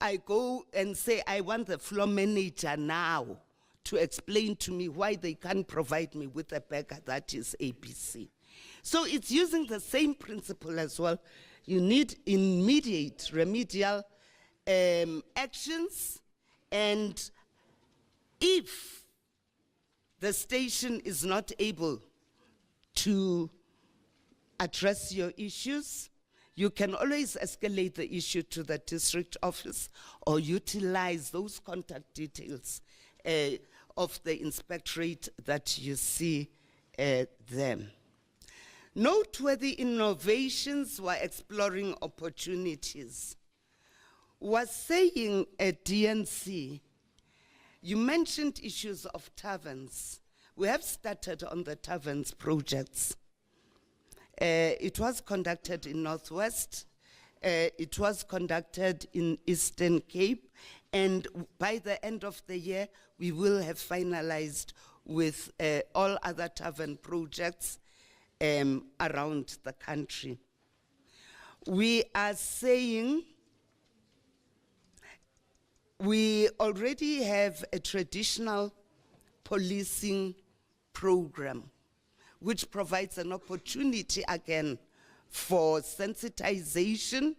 I go and say, I want the floor manager now to explain to me why they can't provide me with a burger that is ABC. So it's using the same principle as well. You need immediate remedial actions, and if the station is not able to address your issues, you can always escalate the issue to the district office or utilize those contact details of the inspectorate that you see them. Noteworthy innovations were exploring opportunities. Was saying at DNC, you mentioned issues of taverns. We have started on the taverns projects. It was conducted in Northwest, it was conducted in Eastern Cape, and by the end of the year, we will have finalized with all other tavern projects around the country. We are saying we already have a traditional policing program which provides an opportunity again for sensitization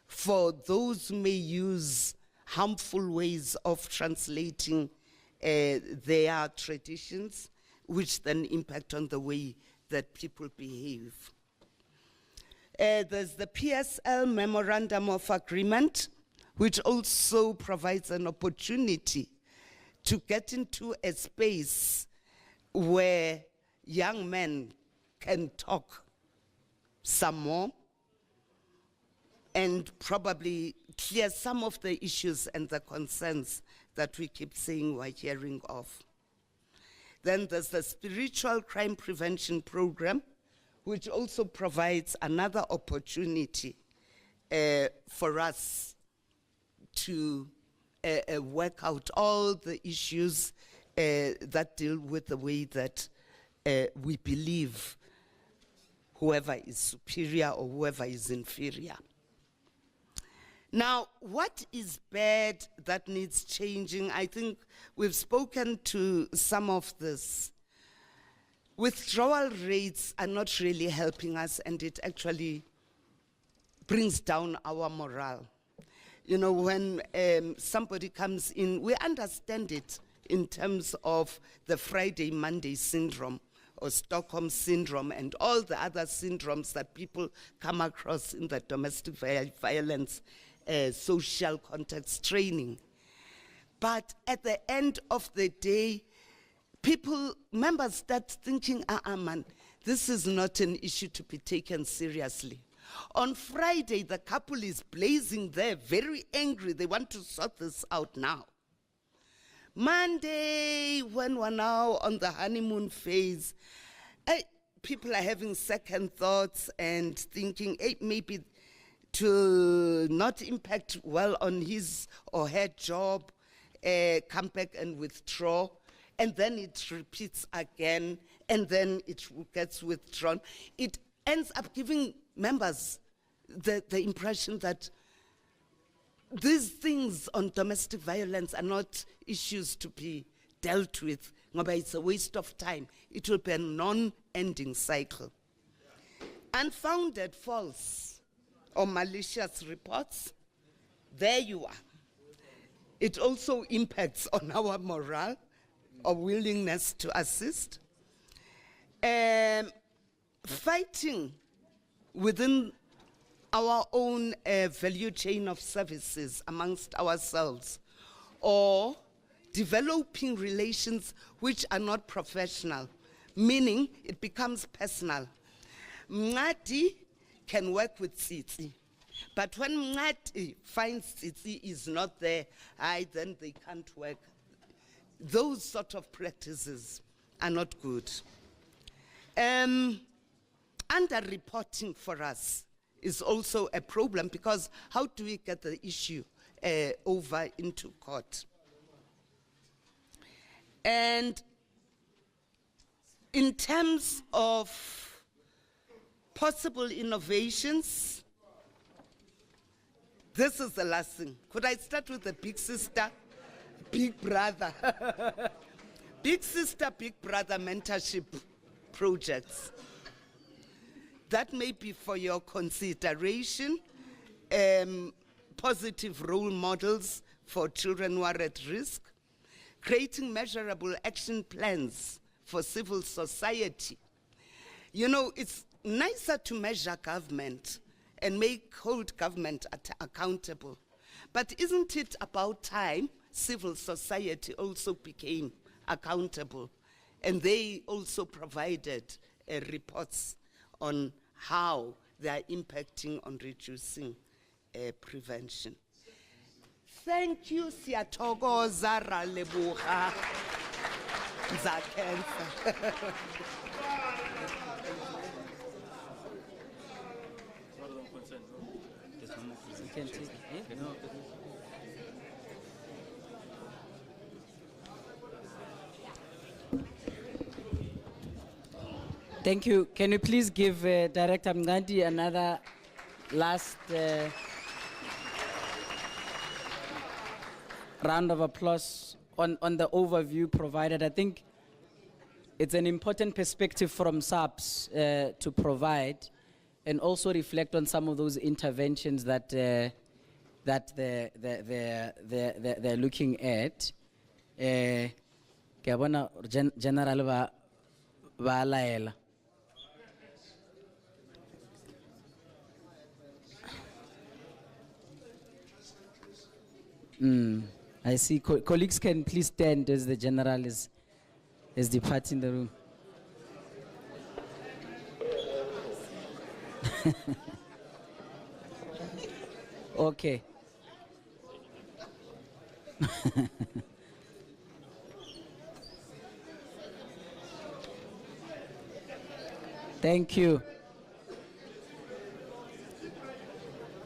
for those who may use harmful ways of translating their traditions, which then impact on the way that people behave. There's the PSL Memorandum of Agreement, which also provides an opportunity to get into a space where young men can talk some more and probably clear some of the issues and the concerns that we keep saying we're hearing of. Then there's the Spiritual Crime Prevention Program, which also provides another opportunity for us to work out all the issues that deal with the way that we believe whoever is superior or whoever is inferior. Now, what is bad that needs changing? I think we've spoken to some of this. Withdrawal rates are not really helping us, and it actually brings down our morale. You know, when somebody comes in, we understand it in terms of the Friday, Monday syndrome, or Stockholm syndrome, and all the other syndromes that people come across in the domestic violence social context training. But at the end of the day, members start thinking, man, this is not an issue to be taken seriously. On Friday, the couple is blazing there, very angry. They want to sort this out now. Monday, when we're now on the honeymoon phase, people are having second thoughts and thinking, hey, maybe to not impact well on his or her job, come back and withdraw, and then it repeats again, and then it gets withdrawn. It ends up giving members the impression that these things on domestic violence are not issues to be dealt with. It's a waste of time. It will be a non-ending cycle. Unfounded, false, or malicious reports, there you are. It also impacts on our morale or willingness to assist. Fighting within our own value chain of services amongst ourselves, or developing relations which are not professional, meaning it becomes personal. Mngadi can work with Tsitsi, but when Mngadi finds Tsitsi is not there, then they can't work. Those sort of practices are not good. Under-reporting for us is also a problem, because how do we get the issue over into court? And in terms of possible innovations, this is the last thing. Could I start with the big sister, big brother? Big sister, big brother mentorship projects. That may be for your consideration. Positive role models for children who are at risk. Creating measurable action plans for civil society. You know, it's nicer to measure government and hold government accountable. But isn't it about time civil society also became accountable? And they also provided reports on how they are impacting on reducing prevention. Thank you, siyathokoza ra leboga Nzakenza. Thank you. Can you please give Director Mngadi another last round of applause on the overview provided? I think it's an important perspective from SAPS to provide, and also reflect on some of those interventions that they're looking at. General ba laela. I see colleagues can please stand as the general is is departing the room. Okay. Thank you.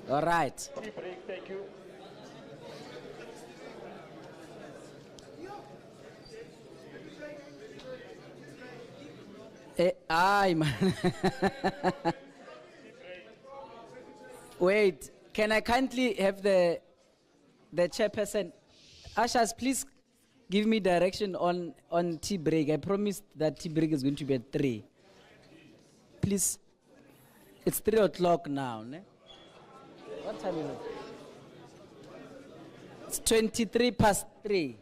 All right. Thank you. Aye, man. Wait, can I kindly have the chairperson? Ushers, please give me direction on tea break. I promised that tea break is going to be at 3. Please, it's 3 o'clock now. Ne? What time is it? It's 23 past 3.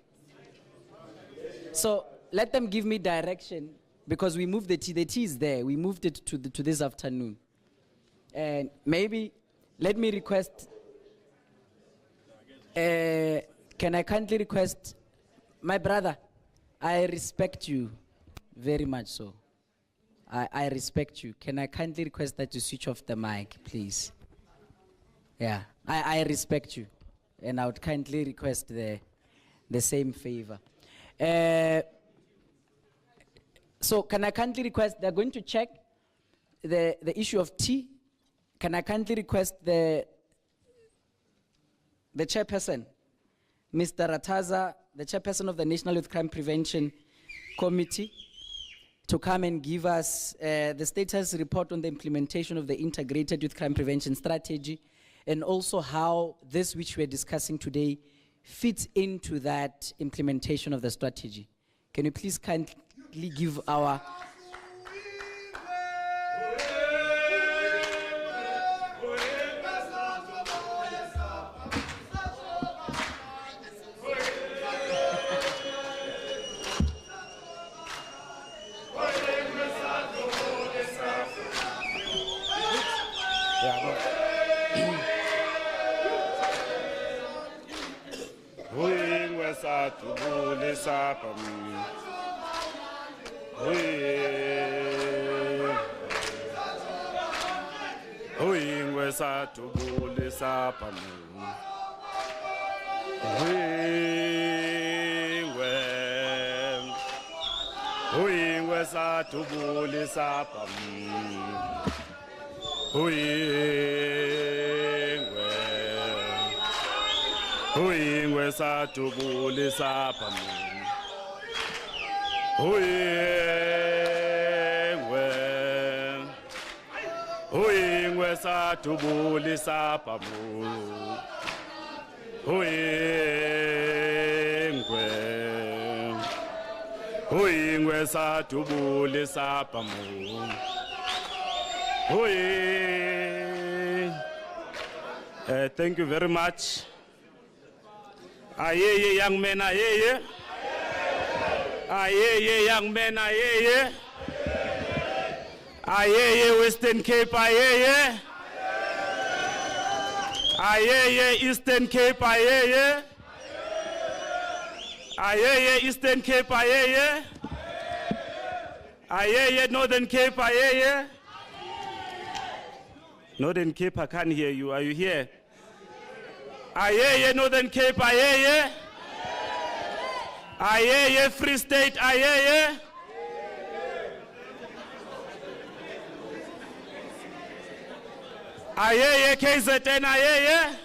So let them give me direction because we moved the tea. The tea is there. We moved it to this afternoon. And maybe let me request, can I kindly request, my brother, I respect you very much so. I respect you. Can I kindly request that you switch off the mic, please? Yeah, I respect you. And I would kindly request the same favor. So can I kindly request, they're going to check the issue of tea. Can I kindly request the chairperson, Mr. Rataza, the chairperson of the National Youth Crime Prevention Committee, to come and give us the status report on the implementation of the Integrated Youth Crime Prevention Strategy, and also how this which we're discussing today fits into that implementation of the strategy. Can you please kindly give our... Thank you very much. Aye, young men, aye. Aye, young men, aye. Aye, Western Cape, aye. Aye, Eastern Cape, aye. Aye, Eastern Cape, aye. Aye, Northern Cape, aye. Northern Cape, I can't hear you. Are you here? Aye, Northern Cape, aye. Aye, Free State, aye. Aye, KZN, aye.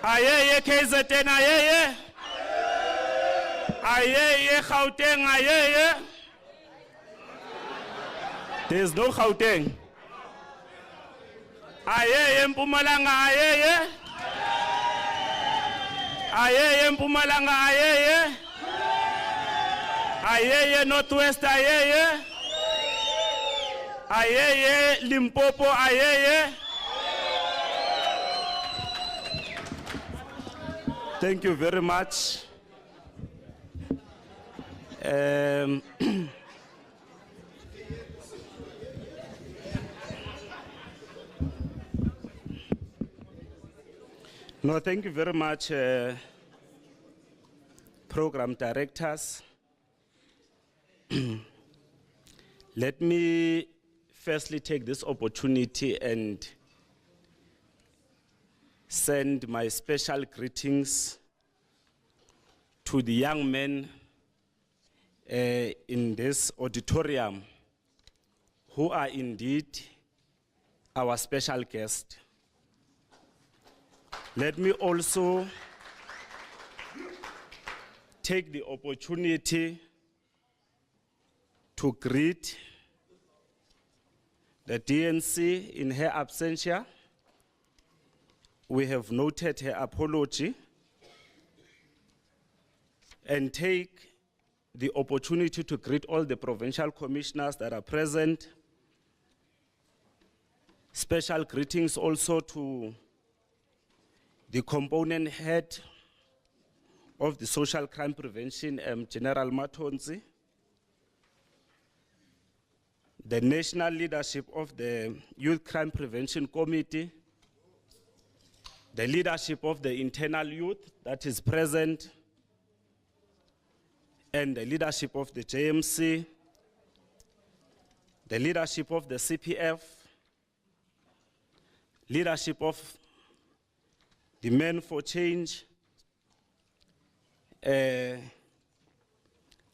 Aye, KZN, aye. Aye, Gauteng, aye. There's no Gauteng. Aye, Mpumalanga, aye. Aye, Mpumalanga, aye. Aye, Northwest, aye. Aye, Limpopo, aye. Thank you very much. No, thank you very much, program directors, Let me firstly take this opportunity and send my special greetings to the young men in this auditorium who are indeed our special guest. Let me also take the opportunity to greet the DNC in her absentia. We have noted her apology and take the opportunity to greet all the provincial commissioners that are present. Special greetings also to the component head of the Social Crime Prevention, General Matonzi, the national leadership of the Youth Crime Prevention Committee, the leadership of the internal youth that is present, and the leadership of the JMC, the leadership of the CPF, leadership of the Men for Change,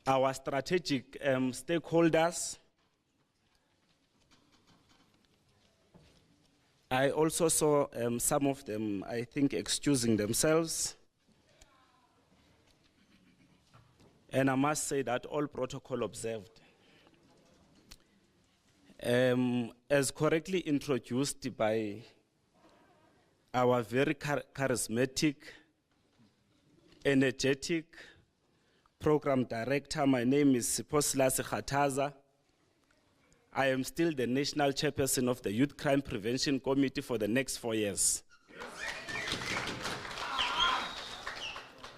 our strategic stakeholders. I also saw some of them, I think, excusing themselves. And I must say that all protocol observed. As correctly introduced by our very charismatic, energetic program director, my name is Siphosilas Khathaza. I am still the national chairperson of the Youth Crime Prevention Committee for the next 4 years.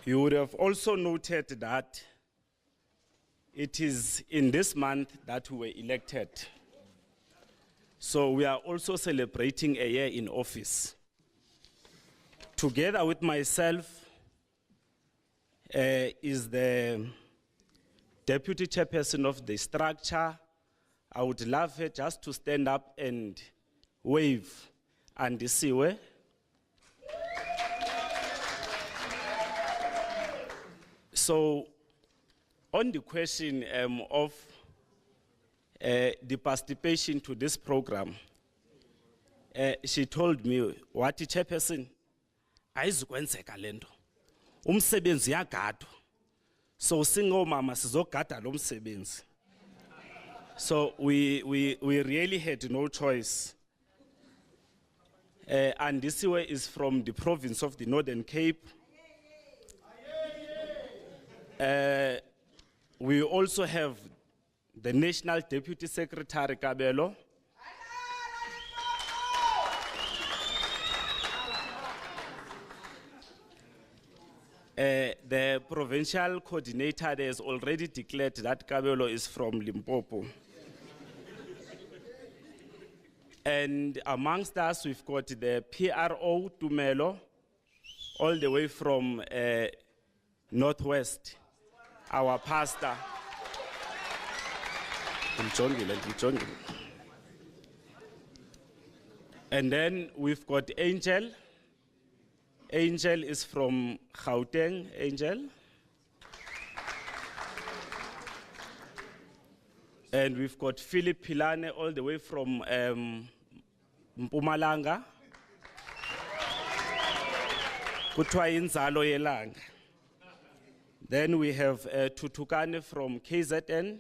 You would have also noted that it is in this month that we were elected. So we are also celebrating a year in office. Together with myself is the deputy chairperson of the structure. I would love her just to stand up and wave and Siwe. So on the question of the participation to this program, she told me, what chairperson, ayizukwenzeka lento. Umsebenzi yagadwa. So singomama sizogada lo msebenzi. So we really had no choice. And this way is from the province of the Northern Cape. We also have the National Deputy Secretary Kabelo. The provincial coordinator has already declared that Kabelo is from Limpopo. And amongst us, we've got the PRO Tumelo, all the way from Northwest, our pastor. And then we've got Angel. Angel is from Gauteng, Angel. And we've got Philip Pilane all the way from Mpumalanga. Kuthiwa inzalo yelanga. Then we have Tutukane from KZN.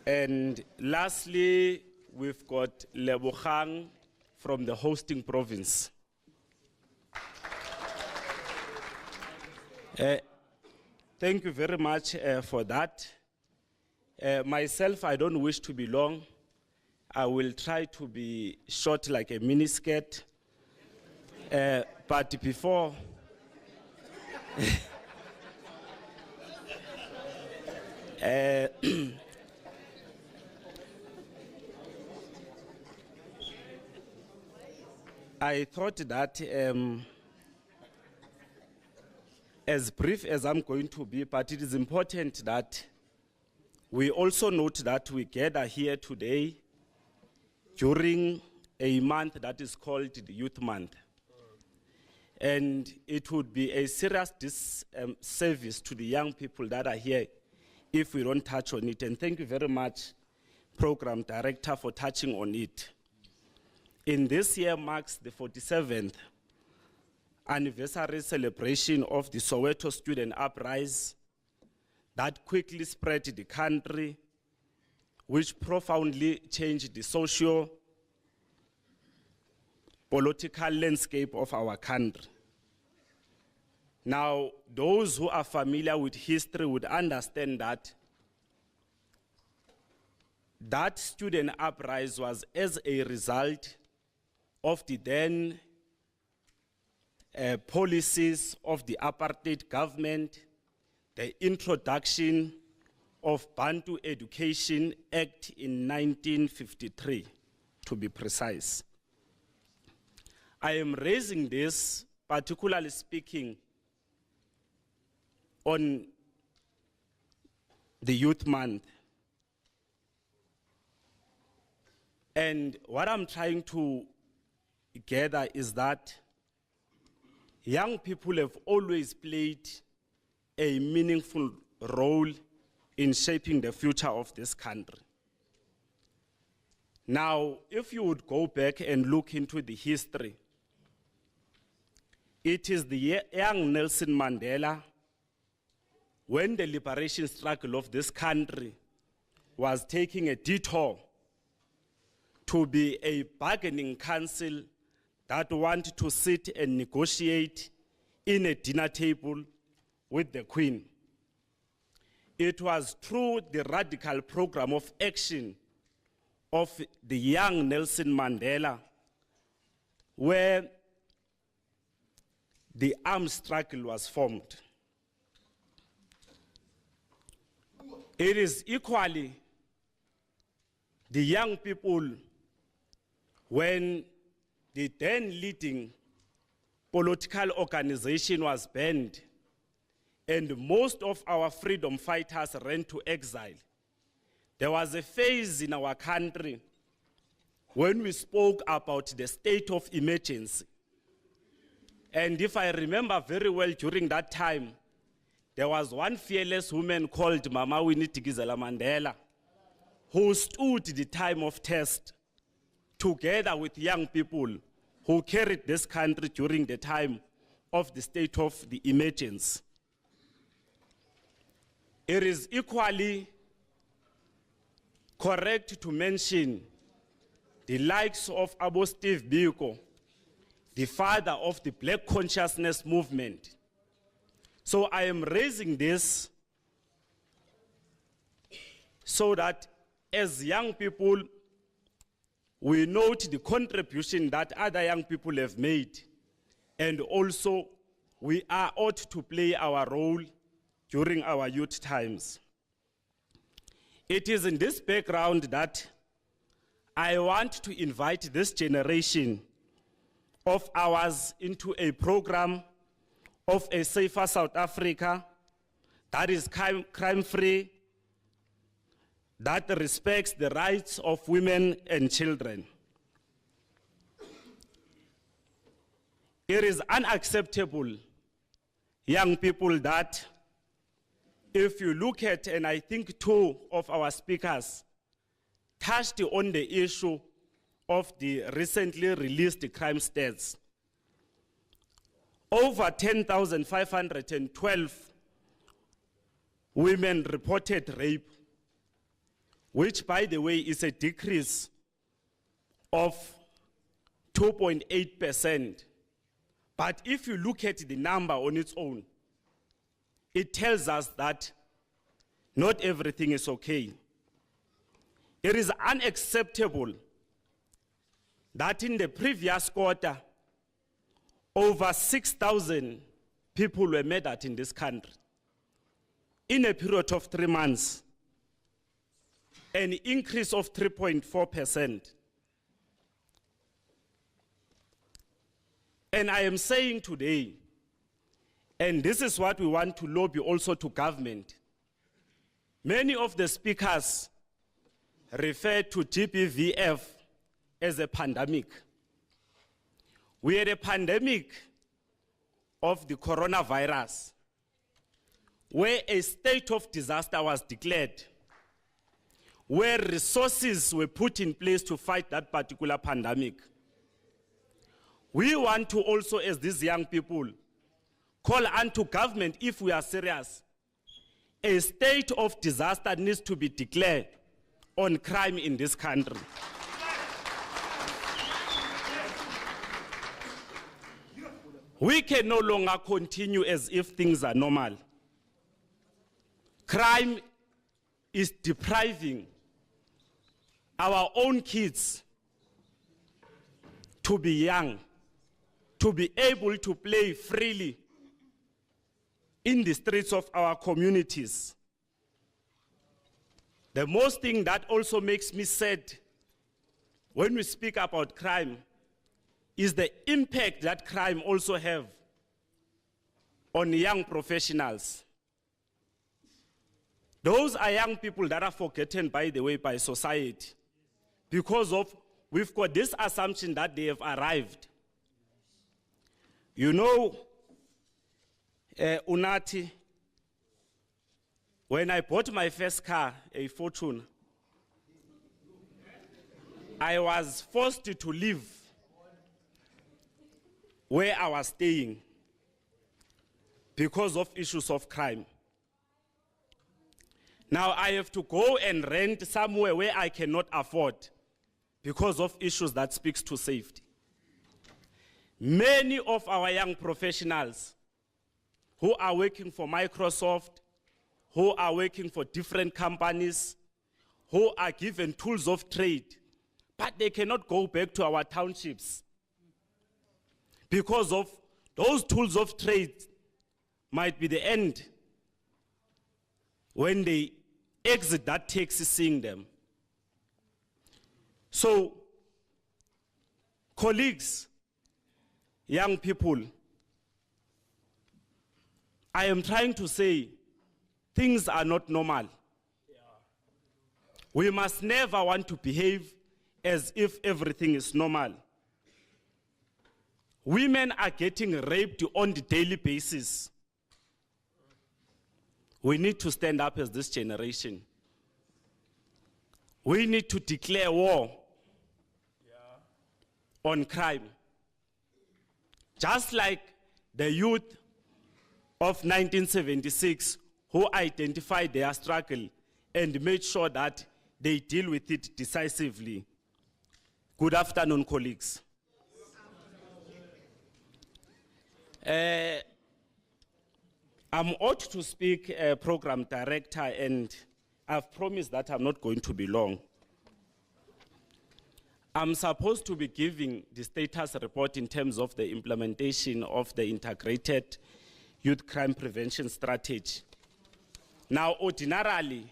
And lastly, we've got Lebogang from the hosting province. Thank you very much for that. Myself, I don't wish to be long. I will try to be short like a miniskirt. But before, I thought that as brief as I'm going to be, but it is important that we also note that we gather here today during a month that is called the Youth Month. And it would be a serious disservice to the young people that are here if we don't touch on it. And thank you very much, Program Director, for touching on it. In this year marks the 47th anniversary celebration of the Soweto student uprising that quickly spread the country, which profoundly changed the socio-political landscape of our country. Now, those who are familiar with history would understand that that student uprising was as a result of the then policies of the apartheid government, the introduction of Bantu Education Act in 1953, to be precise. I am raising this, particularly speaking on the Youth Month. And what I'm trying to gather is that young people have always played a meaningful role in shaping the future of this country. Now, if you would go back and look into the history, it is the young Nelson Mandela, when the liberation struggle of this country was taking a detour to be a bargaining council that wanted to sit and negotiate in a dinner table with the Queen. It was through the radical program of action of the young Nelson Mandela where the armed struggle was formed. It is equally the young people when the then leading political organization was banned and most of our freedom fighters ran to exile. There was a phase in our country when we spoke about the state of emergency. And if I remember very well, during that time, there was one fearless woman called Mama Winnie Tigizela Mandela, who stood the time of test together with young people who carried this country during the time of the state of the emergency. It is equally correct to mention the likes of Abo Steve Biko, the father of the Black Consciousness movement. So I am raising this so that as young people, we note the contribution that other young people have made, and also we are ought to play our role during our youth times. It is in this background that I want to invite this generation of ours into a program of a safer South Africa that is crime-free, that respects the rights of women and children. It is unacceptable, young people, that if you look at, and I think two of our speakers touched on the issue of the recently released crime stats. Over 10,512 women reported rape, which, by the way, is a decrease of 2.8%. But if you look at the number on its own, it tells us that not everything is okay. It is unacceptable that in the previous quarter, over 6,000 people were murdered in this country. In a period of 3 months, an increase of 3.4%. And I am saying today, And this is what we want to lobby also to government. Many of the speakers refer to GBVF as a pandemic. We had a pandemic of the coronavirus, where a state of disaster was declared, where resources were put in place to fight that particular pandemic. We want to also, as these young people, call unto government, if we are serious, a state of disaster needs to be declared on crime in this country. We can no longer continue as if things are normal. Crime is depriving our own kids to be young, to be able to play freely in the streets of our communities. The most thing that also makes me sad when we speak about crime is the impact that crime also have on young professionals. Those are young people that are forgotten, by the way, by society, because of we've got this assumption that they have arrived. You know, Unati, when I bought my first car, a Fortune, I was forced to leave where I was staying because of issues of crime. Now I have to go and rent somewhere where I cannot afford because of issues that speaks to safety. Many of our young professionals who are working for Microsoft, who are working for different companies, who are given tools of trade, but they cannot go back to our townships because of those tools of trade might be the end when they exit that taxi seeing them. So, colleagues, young people, I am trying to say things are not normal. We must never want to behave as if everything is normal. Women are getting raped on the daily basis. We need to stand up as this generation. We need to declare war on crime. Just like the youth of 1976 who identified their struggle and made sure that they deal with it decisively. Good afternoon, colleagues. I'm ought to speak program director, and I've promised that I'm not going to be long. I'm supposed to be giving the status report in terms of the implementation of the integrated youth crime prevention strategy. Now, ordinarily,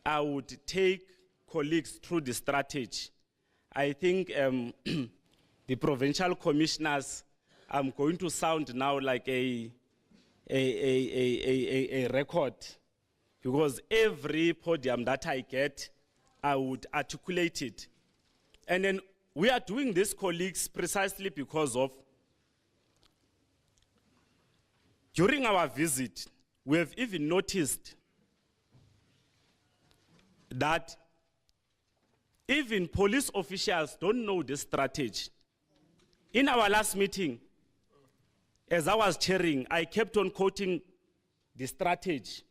I would take colleagues through the strategy. I think the provincial commissioners, I'm going to sound now like a record, because every podium that I get, I would articulate it. And then we are doing this, colleagues, precisely because of, during our visit, we have even noticed that even police officials don't know this strategy. In our last meeting, as I was chairing, I kept on quoting the strategy.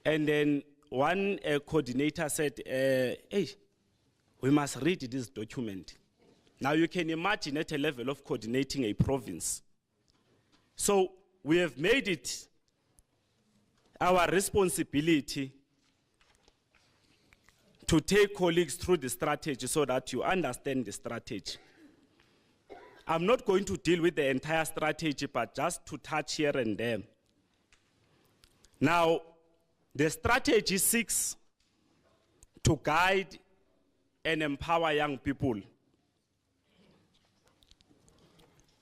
And then one coordinator said, hey, we must read this document. Now you can imagine at a level of coordinating a province. So we have made it our responsibility to take colleagues through the strategy so that you understand the strategy. I'm not going to deal with the entire strategy, but just to touch here and there. Now, the strategy seeks to guide and empower young people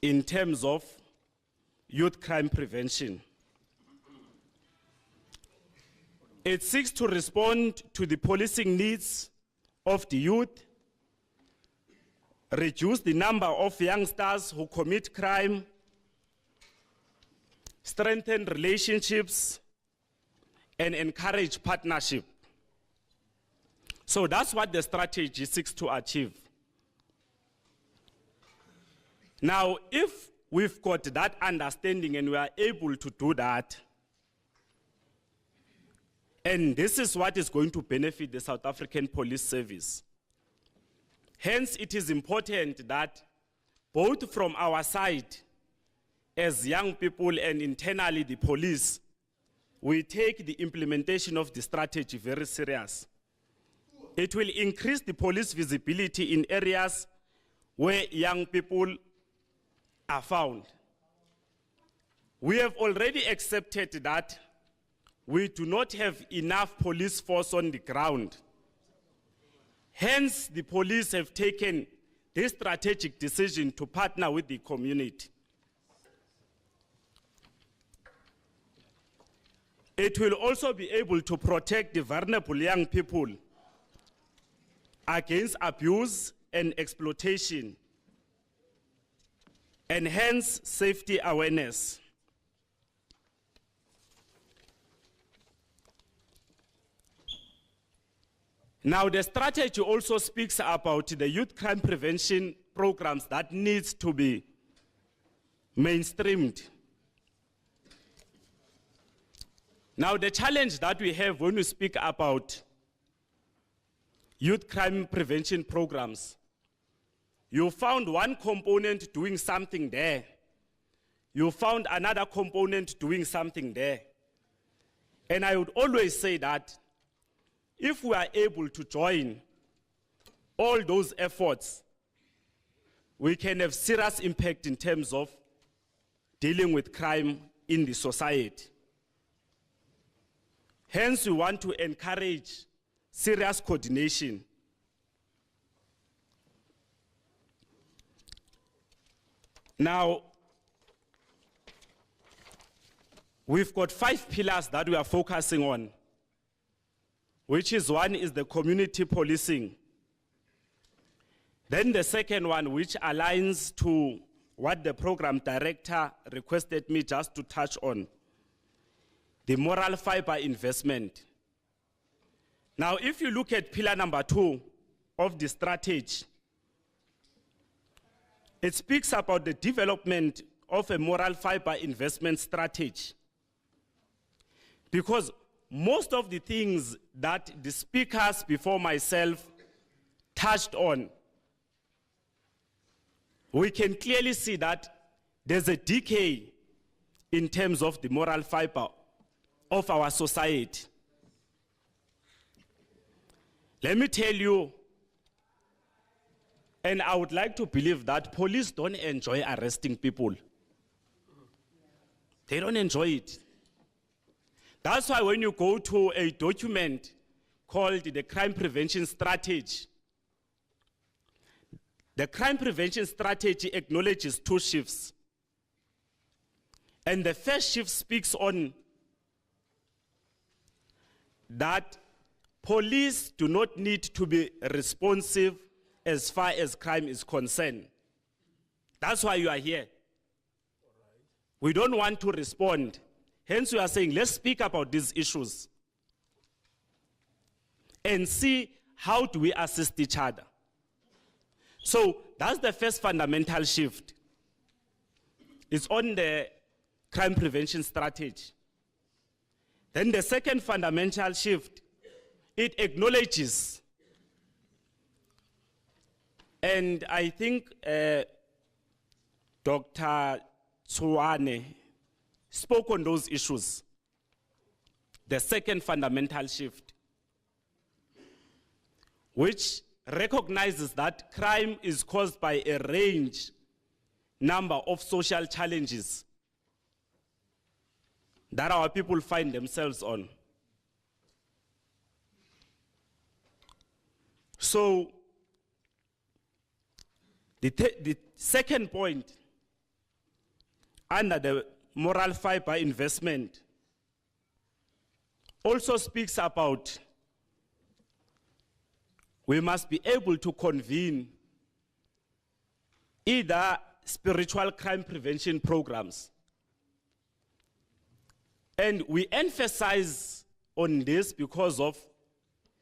in terms of youth crime prevention. It seeks to respond to the policing needs of the youth, reduce the number of youngsters who commit crime, strengthen relationships, and encourage partnership. So that's what the strategy seeks to achieve. Now, if we've got that understanding and we are able to do that, and this is what is going to benefit the South African Police Service. Hence, it is important that both from our side, as young people and internally the police, we take the implementation of the strategy very serious. It will increase the police visibility in areas where young people are found. We have already accepted that we do not have enough police force on the ground. Hence, the police have taken this strategic decision to partner with the community. It will also be able to protect the vulnerable young people against abuse and exploitation, and hence safety awareness. Now, the strategy also speaks about the youth crime prevention programs that needs to be mainstreamed. Now, the challenge that we have when we speak about youth crime prevention programs, you found one component doing something there. You found another component doing something there. And I would always say that if we are able to join all those efforts, we can have serious impact in terms of dealing with crime in the society. Hence, we want to encourage serious coordination. Now, we've got 5 pillars that we are focusing on, which is one is the community policing. Then the second one, which aligns to what the program director requested me just to touch on, the moral fiber investment. Now, if you look at pillar number 2 of the strategy, it speaks about the development of a moral fiber investment strategy. Because most of the things that the speakers before myself touched on, we can clearly see that there's a decay in terms of the moral fiber of our society. Let me tell you, and I would like to believe that police don't enjoy arresting people. They don't enjoy it. That's why when you go to a document called the Crime Prevention Strategy, the Crime Prevention Strategy acknowledges 2 shifts. And the first shift speaks on that police do not need to be responsive as far as crime is concerned. That's why you are here. We don't want to respond. Hence, we are saying, let's speak about these issues and see how do we assist each other. So that's the first fundamental shift. It's on the crime prevention strategy. Then the second fundamental shift, it acknowledges, and I think Dr. Tsuwane spoke on those issues. The second fundamental shift, which recognizes that crime is caused by a range number of social challenges that our people find themselves on. So the second point under the moral fiber investment also speaks about we must be able to convene either spiritual crime prevention programs. And we emphasize on this because of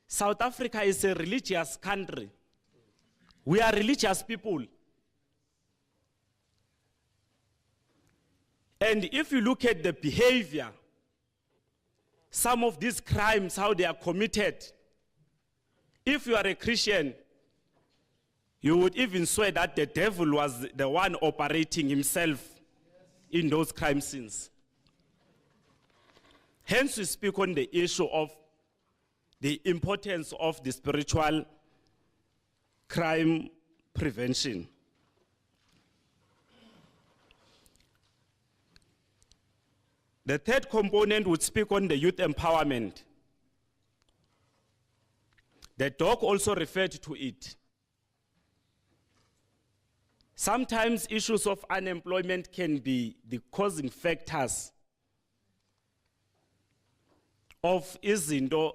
South Africa is a religious country. We are religious people. And if you look at the behavior, some of these crimes, how they are committed, if you are a Christian, you would even swear that the devil was the one operating himself in those crime scenes. Hence, we speak on the issue of the importance of the spiritual crime prevention. The third component would speak on the youth empowerment. The doc also referred to it. Sometimes issues of unemployment can be the causing factors of izinto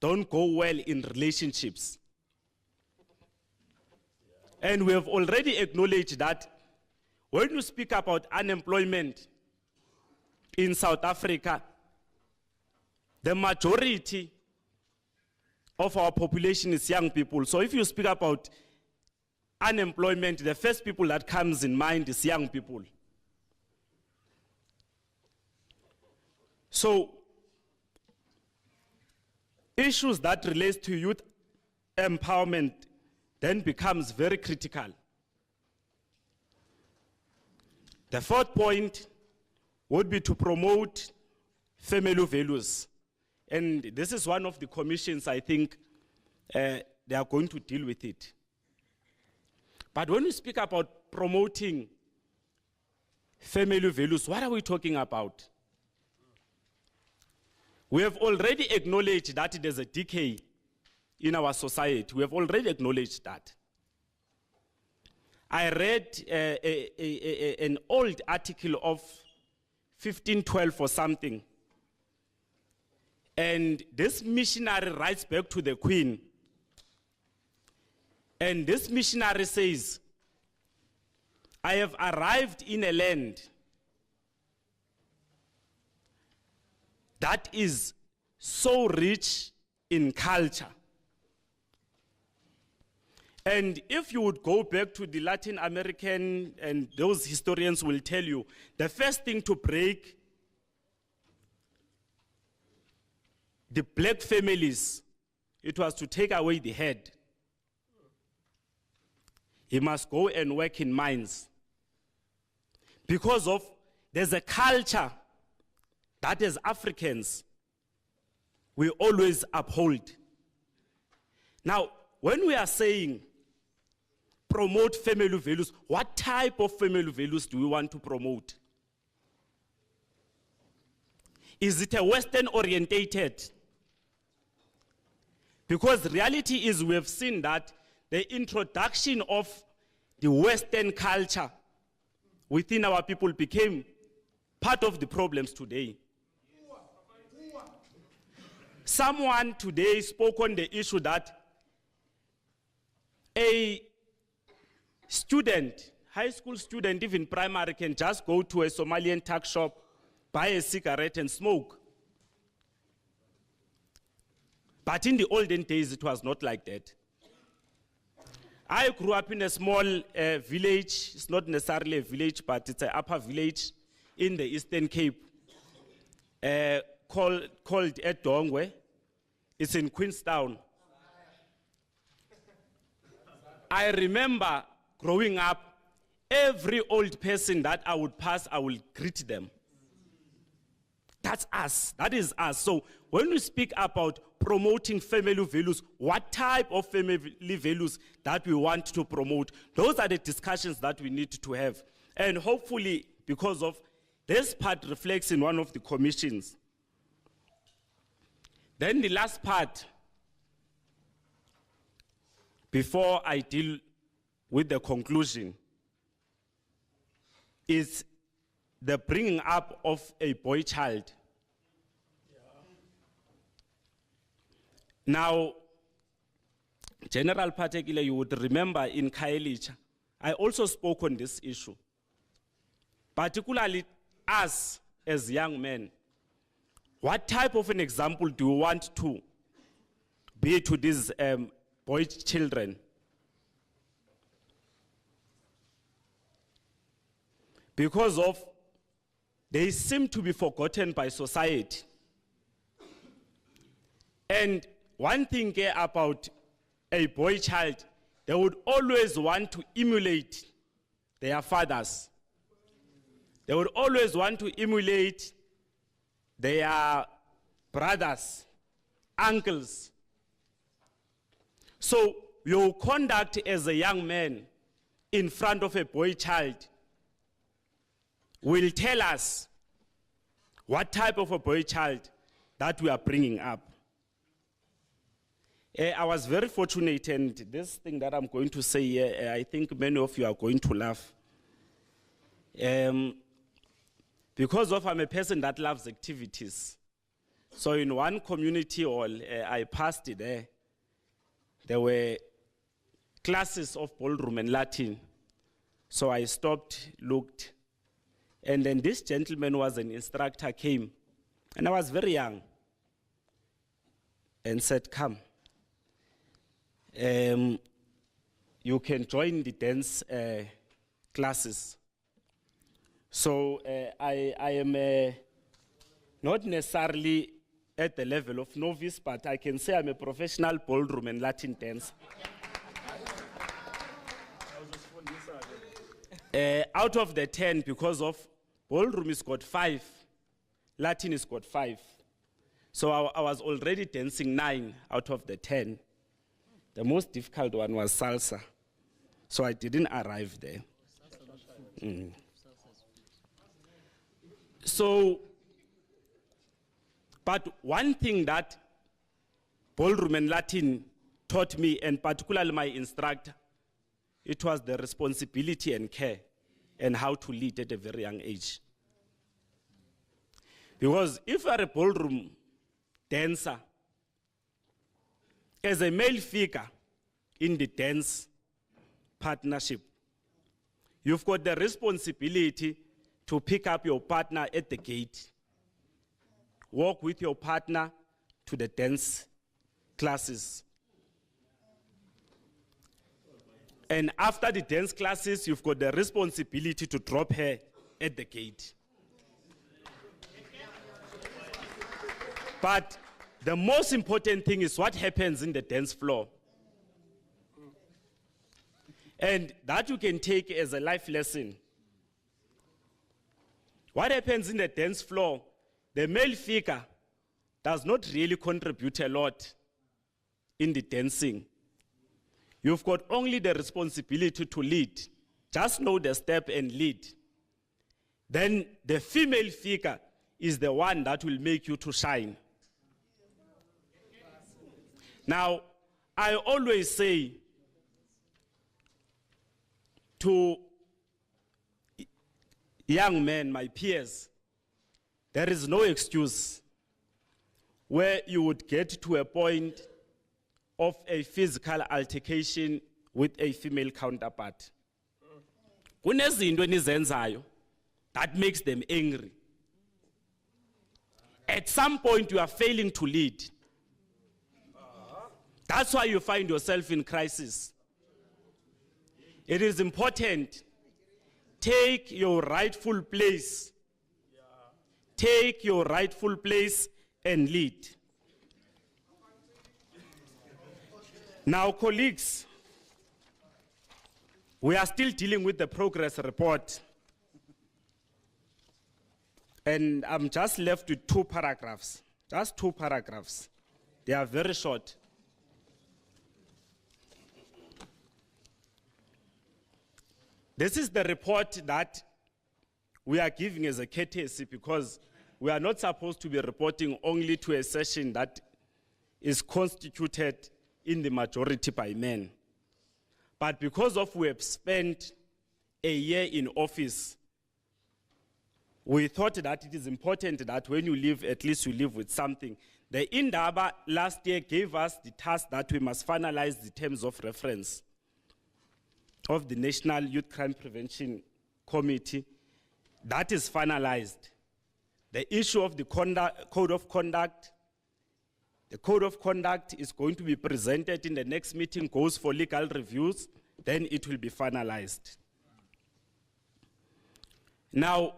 don't go well in relationships. And we have already acknowledged that when you speak about unemployment in South Africa, the majority of our population is young people. So if you speak about unemployment, the first people that comes in mind is young people. So issues that relate to youth empowerment then becomes very critical. The fourth point would be to promote family values. And this is one of the commissions, I think, they are going to deal with it. But when we speak about promoting family values, what are we talking about? We have already acknowledged that there's a decay in our society. We have already acknowledged that. I read an old article of 1512 or something. And this missionary writes back to the Queen. And this missionary says, I have arrived in a land that is so rich in culture. And if you would go back to the Latin American, and those historians will tell you, the first thing to break the black families, it was to take away the head. He must go and work in mines. Because of, there's a culture that as Africans, we always uphold. Now, when we are saying promote family values, what type of family values do we want to promote? Is it a Western orientated? Because reality is we have seen that the introduction of the Western culture within our people became part of the problems today. Someone today spoke on the issue that a student, high school student, even primary, can just go to a Somalian tuck shop, buy a cigarette and smoke. But in the olden days, it was not like that. I grew up in a small village. It's not necessarily a village, but it's an upper village in the Eastern Cape called Edongwe. It's in Queenstown. I remember growing up, every old person that I would pass, I will greet them. That's us. That is us. So when we speak about promoting family values, what type of family values that we want to promote, those are the discussions that we need to have. And hopefully, because of this part reflects in one of the commissions. Then the last part, before I deal with the conclusion, is the bringing up of a boy child. Now, General particular, you would remember in Khayelitsha, I also spoke on this issue. Particularly us as young men, what type of an example do you want to be to these boy children? Because of, they seem to be forgotten by society. And one thing about a boy child, they would always want to emulate their fathers. They would always want to emulate their brothers, uncles. So your conduct as a young man in front of a boy child will tell us what type of a boy child that we are bringing up. I was very fortunate, and this thing that I'm going to say here, I think many of you are going to laugh. Because I'm a person that loves activities. So in one community hall, I passed it there. There were classes of ballroom and Latin. So I stopped, looked, and then this gentleman was an instructor, came, and I was very young, and said, come. You can join the dance classes. So I am not necessarily at the level of novice, but I can say I'm a professional ballroom and Latin dancer. Out of the 10, because of ballroom is got 5, Latin is got 5. So I was already dancing 9 out of the 10. The most difficult one was salsa. So I didn't arrive there. So, but one thing that ballroom and Latin taught me, and particularly my instructor, it was the responsibility and care and how to lead at a very young age. Because if you are a ballroom dancer, as a male figure in the dance partnership, you've got the responsibility to pick up your partner at the gate, walk with your partner to the dance classes. And after the dance classes, you've got the responsibility to drop her at the gate. But the most important thing is what happens in the dance floor. And that you can take as a life lesson. What happens in the dance floor, the male figure does not really contribute a lot in the dancing. You've got only the responsibility to lead. Just know the step and lead. Then the female figure is the one that will make you to shine. Now, I always say to young men, my peers, there is no excuse where you would get to a point of a physical altercation with a female counterpart. Kunezinto enizenzayo that makes them angry. At some point, you are failing to lead. That's why you find yourself in crisis. It is important. Take your rightful place. Take your rightful place and lead. Now, colleagues, we are still dealing with the progress report. And I'm just left with 2 paragraphs. Just 2 paragraphs. They are very short. This is the report that we are giving as a courtesy because we are not supposed to be reporting only to a session that is constituted in the majority by men. But because of we have spent a year in office, we thought that it is important that when you leave, at least you leave with something. The Indaba last year gave us the task that we must finalize the terms of reference of the National Youth Crime Prevention Committee. That is finalized. The issue of the code of conduct, the code of conduct is going to be presented in the next meeting, goes for legal reviews, then it will be finalized. Now,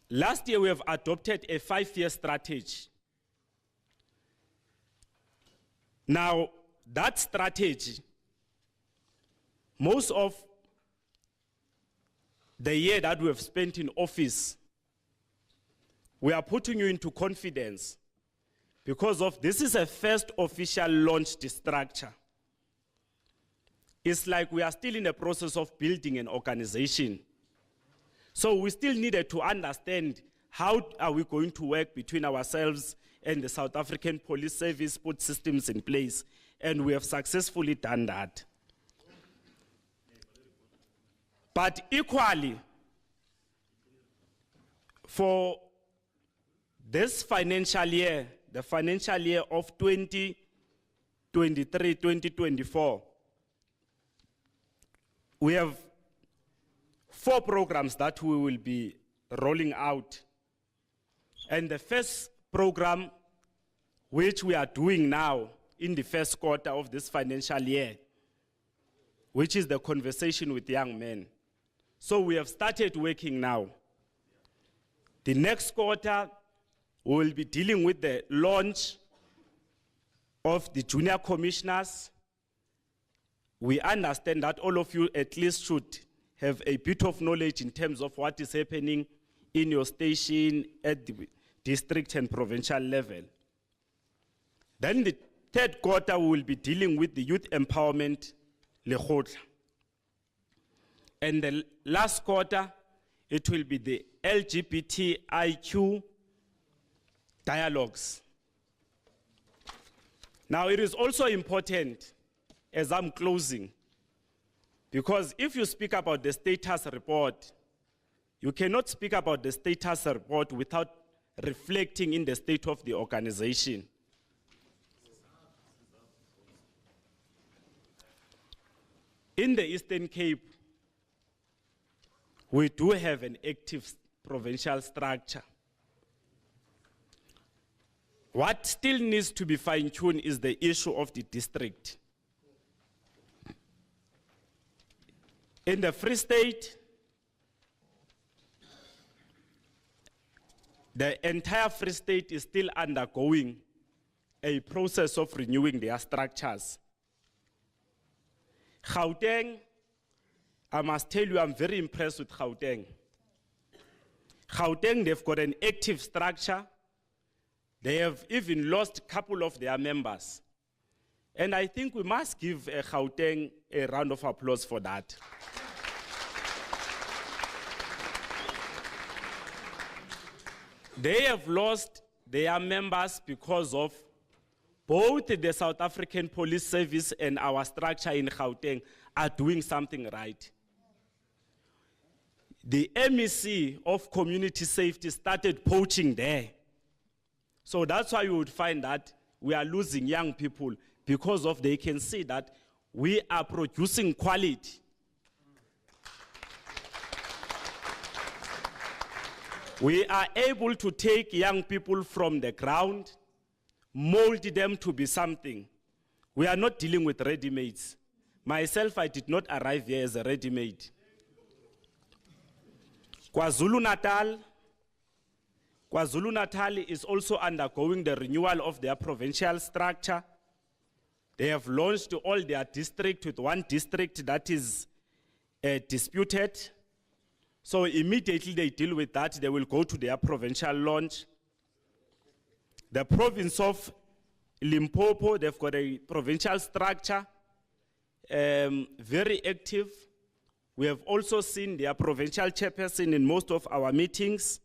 last year we have adopted a 5-year strategy. Now, that strategy, most of the year that we have spent in office, we are putting you into confidence because of this is a first official launched structure. It's like we are still in the process of building an organization. So we still needed to understand how are we going to work between ourselves and the South African Police Service, put systems in place, and we have successfully done that. But equally, for this financial year, the financial year of 2023-2024, we have 4 programs that we will be rolling out. And the first program, which we are doing now in the first quarter of this financial year, which is the conversation with young men. So we have started working now. The next quarter, we will be dealing with the launch of the junior commissioners. We understand that all of you at least should have a bit of knowledge in terms of what is happening in your station at the district and provincial level. Then the third quarter, we will be dealing with the youth empowerment lekgotla. And the last quarter, it will be the LGBTIQ dialogues. Now, it is also important, as I'm closing, because if you speak about the status report, you cannot speak about the status report without reflecting in the state of the organization. In the Eastern Cape, we do have an active provincial structure. What still needs to be fine-tuned is the issue of the district. In the Free State, the entire Free State is still undergoing a process of renewing their structures. Gauteng, I must tell you, I'm very impressed with Gauteng. Gauteng, they've got an active structure. They have even lost a couple of their members. And I think we must give Gauteng a round of applause for that. They have lost their members because of both the South African Police Service and our structure in Gauteng are doing something right. The MEC of community safety started poaching there. So that's why you would find that we are losing young people because of they can see that we are producing quality. We are able to take young people from the ground, mold them to be something. We are not dealing with ready-mades. Myself, I did not arrive here as a ready-made. KwaZulu-Natal is also undergoing the renewal of their provincial structure. They have launched all their districts with one district that is disputed. So immediately they deal with that, they will go to their provincial launch. The province of Limpopo, they've got a provincial structure, very active. We have also seen their provincial chairperson in most of our meetings.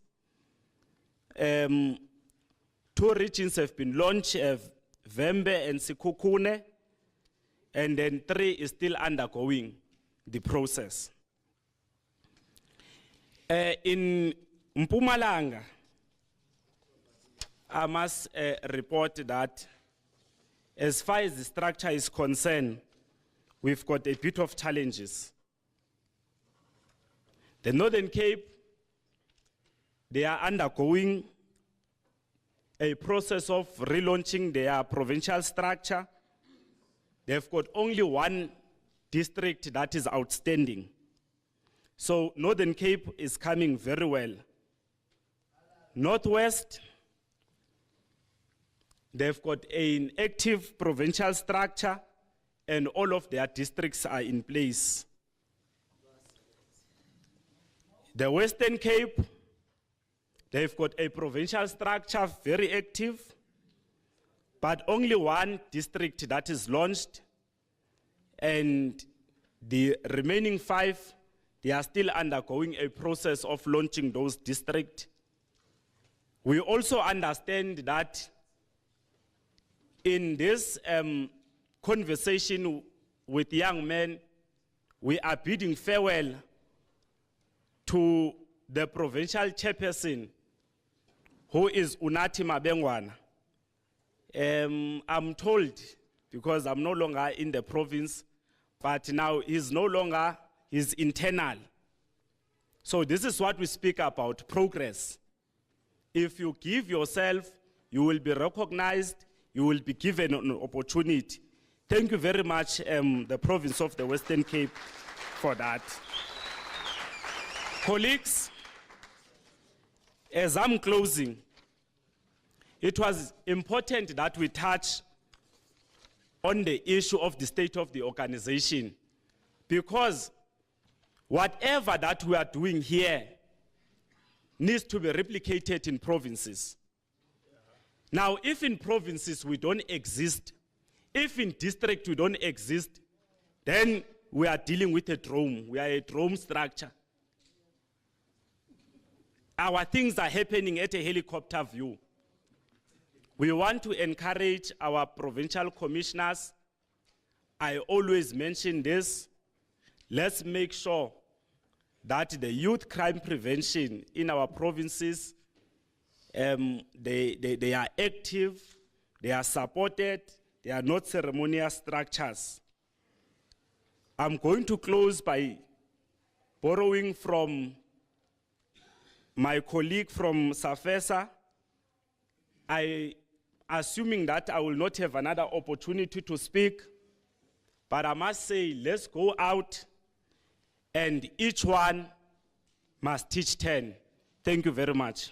2 regions have been launched, Vembe and Sekhukhune, and then 3 is still undergoing the process. In Mpumalanga, I must report that as far as the structure is concerned, we've got a bit of challenges. The Northern Cape, they are undergoing a process of relaunching their provincial structure. They've got only one district that is outstanding. So Northern Cape is coming very well. Northwest, they've got an active provincial structure and all of their districts are in place. The Western Cape, they've got a provincial structure, very active, but only one district that is launched, and the remaining 5, they are still undergoing a process of launching those districts. We also understand that in this conversation with young men, we are bidding farewell to the provincial chairperson, who is Unati Mabengwana. I'm told, because I'm no longer in the province, but now he's no longer, he's internal. So this is what we speak about, progress. If you give yourself, you will be recognized, you will be given an opportunity. Thank you very much, the province of the Western Cape, for that. Colleagues, as I'm closing, it was important that we touch on the issue of the state of the organization, because whatever that we are doing here needs to be replicated in provinces. Now, if in provinces we don't exist, if in district we don't exist, then we are dealing with a drone. We are a drone structure. Our things are happening at a helicopter view. We want to encourage our provincial commissioners. I always mention this. Let's make sure that the youth crime prevention in our provinces, they are active, they are supported, they are not ceremonial structures. I'm going to close by borrowing from my colleague from SAPS. Assuming that I will not have another opportunity to speak, but I must say, let's go out and each one must teach 10. Thank you very much.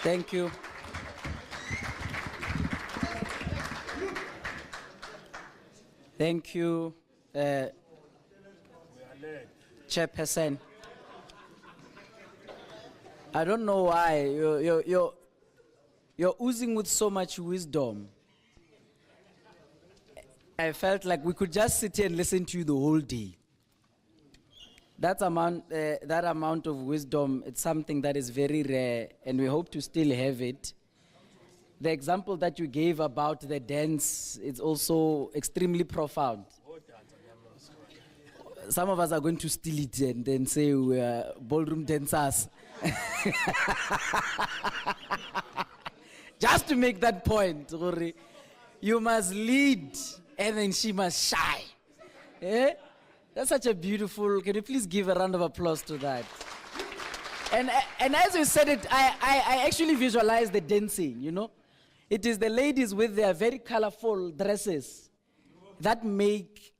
Thank you. Thank you, Chairperson. I don't know why you're oozing with so much wisdom. I felt like we could just sit here and listen to you the whole day. That amount of wisdom, it's something that is very rare, and we hope to still have it. The example that you gave about the dance, it's also extremely profound. Some of us are going to steal it and then say we are ballroom dancers. Just to make that point, you must lead and then she must shy. Eh? That's such a beautiful, can you please give a round of applause to that? And as you said it, I actually visualized the dancing, you know? It is the ladies with their very colorful dresses that make,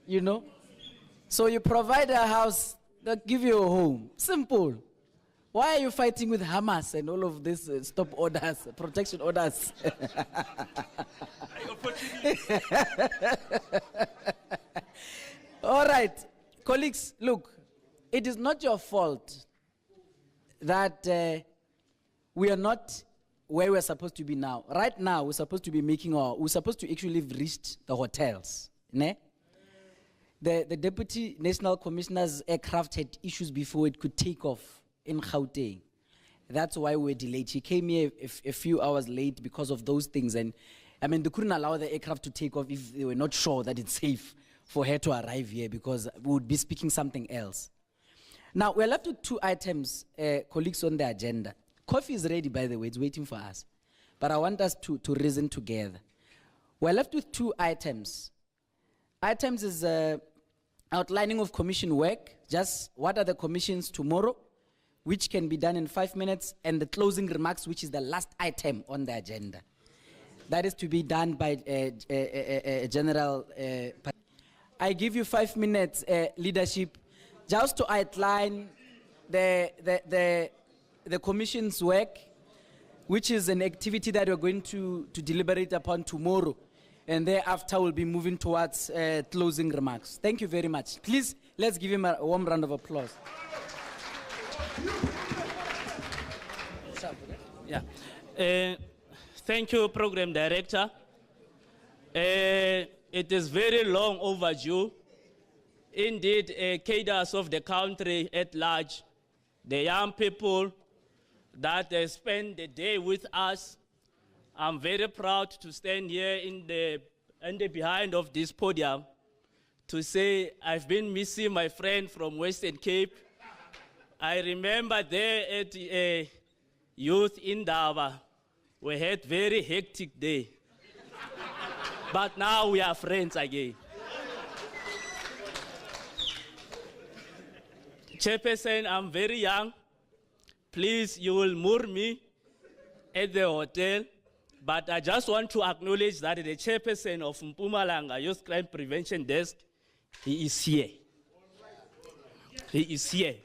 you know? So you provide a house, they'll give you a home. Simple. Why are you fighting with Hamas and all of these stop orders, protection orders? All right, colleagues, look, it is not your fault that we are not where we're supposed to be now. Right now, we're supposed to be we're supposed to actually have reached the hotels. Ne? The Deputy National Commissioner's aircraft had issues before it could take off in Gauteng. That's why we were delayed. She came here a few hours late because of those things. And I mean, they couldn't allow the aircraft to take off if they were not sure that it's safe for her to arrive here, because we would be speaking something else. Now, we're left with 2 items, colleagues, on the agenda. Coffee is ready, by the way, it's waiting for us. But I want us to reason together. We're left with 2 items. Items is outlining of commission work, just what are the commissions tomorrow, which can be done in 5 minutes, and the closing remarks, which is the last item on the agenda. That is to be done by General. I give you 5 minutes, leadership, just to outline the commission's work, which is an activity that we're going to deliberate upon tomorrow. And thereafter, we'll be moving towards closing remarks. Thank you very much. Please, let's give him a warm round of applause. Yeah. Thank you, Program Director. It is very long overdue. Indeed, cadres of the country at large, the young people that spend the day with us, I'm very proud to stand here in the behind of this podium to say I've been missing my friend from Western Cape. I remember there at Youth in Dava, we had very hectic day. But now we are friends again. Chairperson, I'm very young. Please, you will moor me at the hotel. But I just want to acknowledge that the chairperson of Mpumalanga Youth Crime Prevention Desk, he is here. He is here.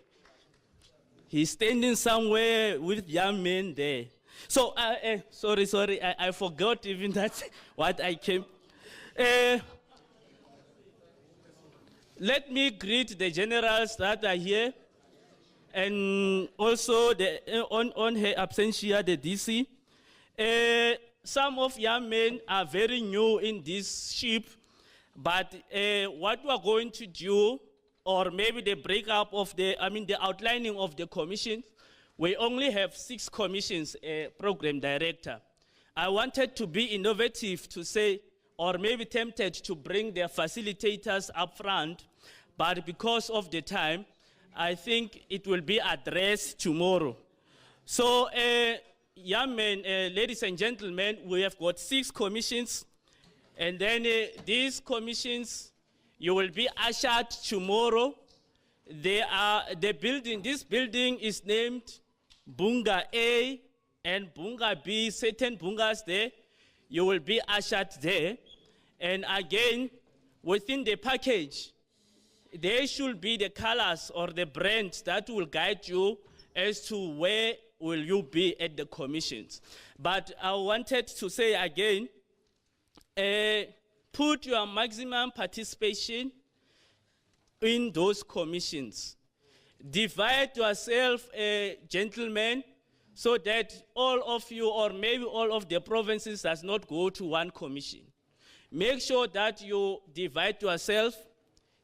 He's standing somewhere with young men there. So, sorry, I forgot even that what I came. Let me greet the generals that are here, and also on her absentia, the DC. Some of young men are very new in this ship, but what we are going to do, or maybe the breakup of the outlining of the commission, we only have 6 commissions, Program Director. I wanted to be innovative to say, or maybe tempted to bring their facilitators up front, but because of the time, I think it will be addressed tomorrow. So, young men, ladies and gentlemen, we have got 6 commissions, and then these commissions, you will be ushered tomorrow. This building is named Bunga A and Bunga B, certain bungas there. You will be ushered there. And again, within the package, there should be the colors or the brands that will guide you as to where will you be at the commissions. But I wanted to say again, put your maximum participation in those commissions. Divide yourself, gentlemen, so that all of you, or maybe all of the provinces, does not go to one commission. Make sure that you divide yourself,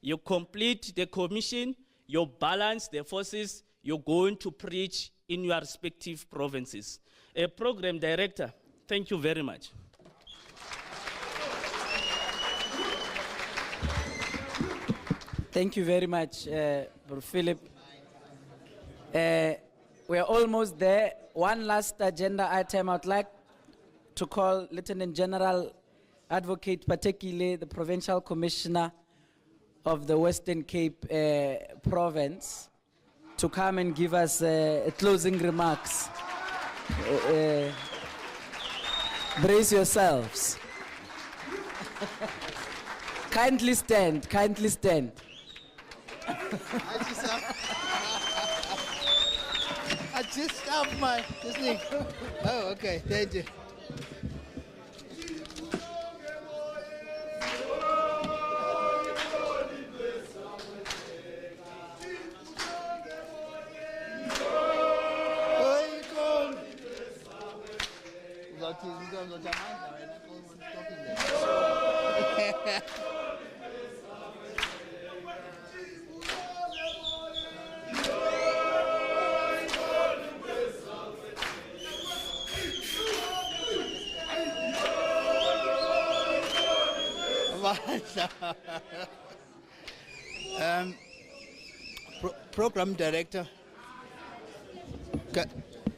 you complete the commission, you balance the forces, you're going to preach in your respective provinces. Program Director, thank you very much. Thank you very much, Bro Philip. We are almost there. One last agenda item. I'd like to call Lieutenant General Advocate Patekile, the Provincial Commissioner of the Western Cape Province, to come and give us closing remarks. Brace yourselves. Kindly stand, kindly stand. I just stopped my this thing. Oh, okay, thank you. Program director,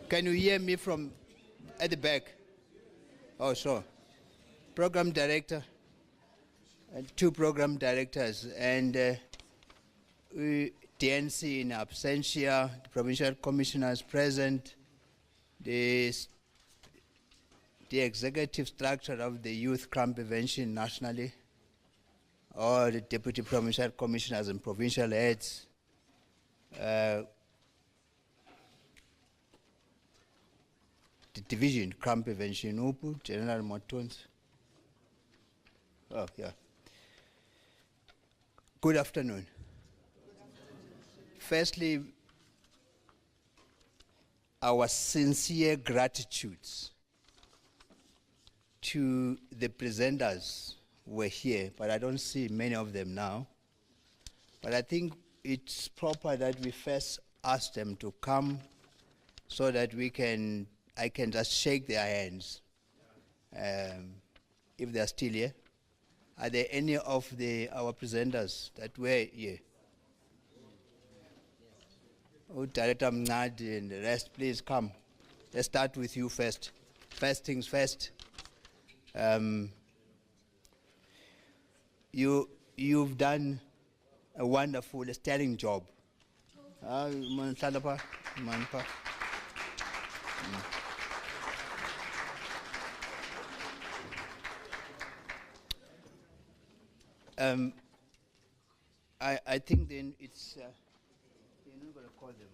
can you hear me from at the back? Oh, sure. Program director, and 2 program directors, and DNC in absentia, the provincial commissioners present, the executive structure of the youth crime prevention nationally, all the deputy provincial commissioners and provincial heads, the division crime prevention, Upu, General Motons. Oh, yeah. Good afternoon. Firstly, our sincere gratitudes to the presenters who were here, but I don't see many of them now. But I think it's proper that we first ask them to come so that I can just shake their hands if they're still here. Are there any of our presenters that were here? Oh, Director Mnadi and the rest, please come. Let's start with you first. First things first. You've done a wonderful sterling job. I think then it's you're not going to call them.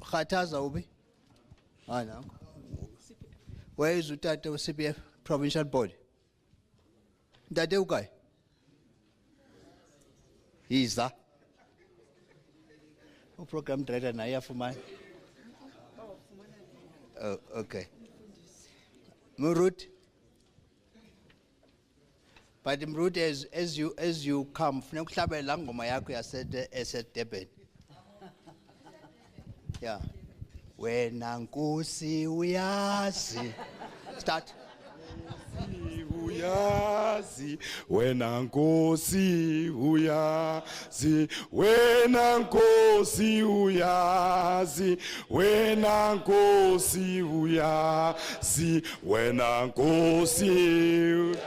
Khataza Ubi? No. Where is Utate CPF provincial board? That guy. He is that. Oh, program director Naya for my. Oh, okay. Murut. But Murut, as you come, I said Deben. Yeah. When Nankusi uyazi. Start. Uyazi, wena nkosi uyazi, wena nkosi uyazi, wena nkosi uyazi, wena nkosi uyazi.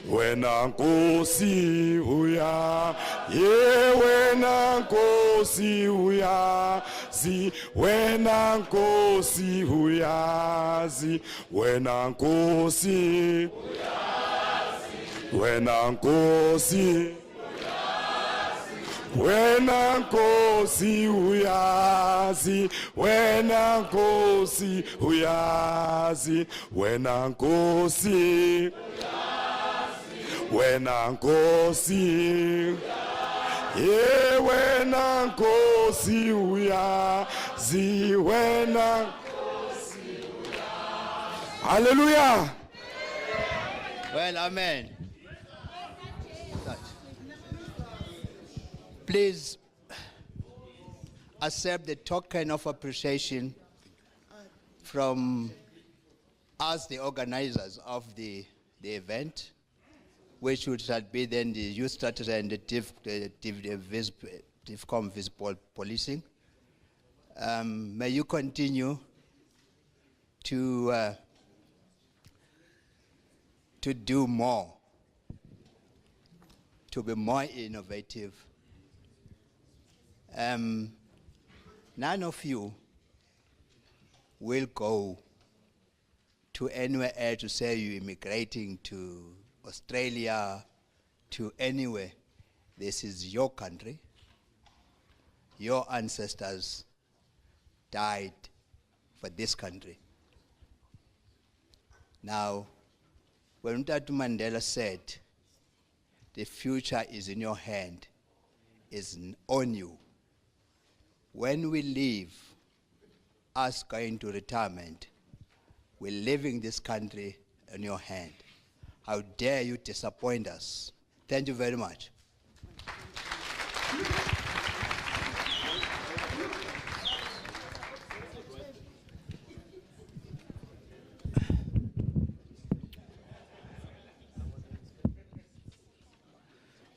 Wena nkosi uya, ye wena nkosi uyazi, wena nkosi uyazi, wena nkosi uyazi, wena nkosi wena nkosi uyazi, wena nkosi uyazi, wena nkosi wena nkosi, ye wena nkosi uyazi, wena nkosi uyazi. Hallelujah. Well, amen. Please accept the token of appreciation from us, the organizers of the event, which shall be then the youth strategy and the DIVCOM visible policing. May you continue to do more, to be more innovative. None of you will go to anywhere to say you're immigrating to Australia, to anywhere. This is your country. Your ancestors died for this country. Now, when Tatu Mandela said, the future is in your hand, is on you. When we leave, us going to retirement, we're leaving this country in your hand. How dare you disappoint us? Thank you very much.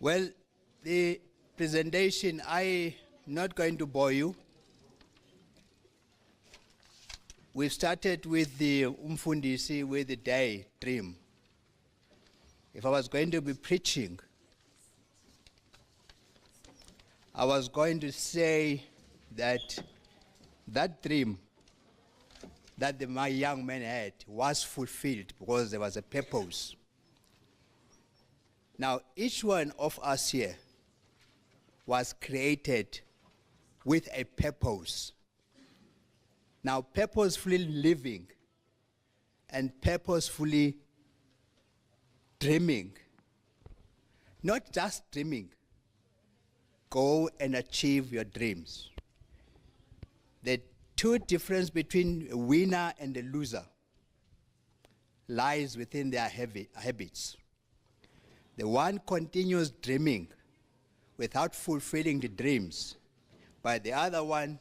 Well, the presentation, I'm not going to bore you. We've started with the Umfundisi, with the day dream. If I was going to be preaching, I was going to say that that dream that my young man had was fulfilled because there was a purpose. Now, each one of us here was created with a purpose. Now, purposefully living and purposefully dreaming, not just dreaming, go and achieve your dreams. The two difference between a winner and a loser lies within their habits. The one continues dreaming without fulfilling the dreams, but the other one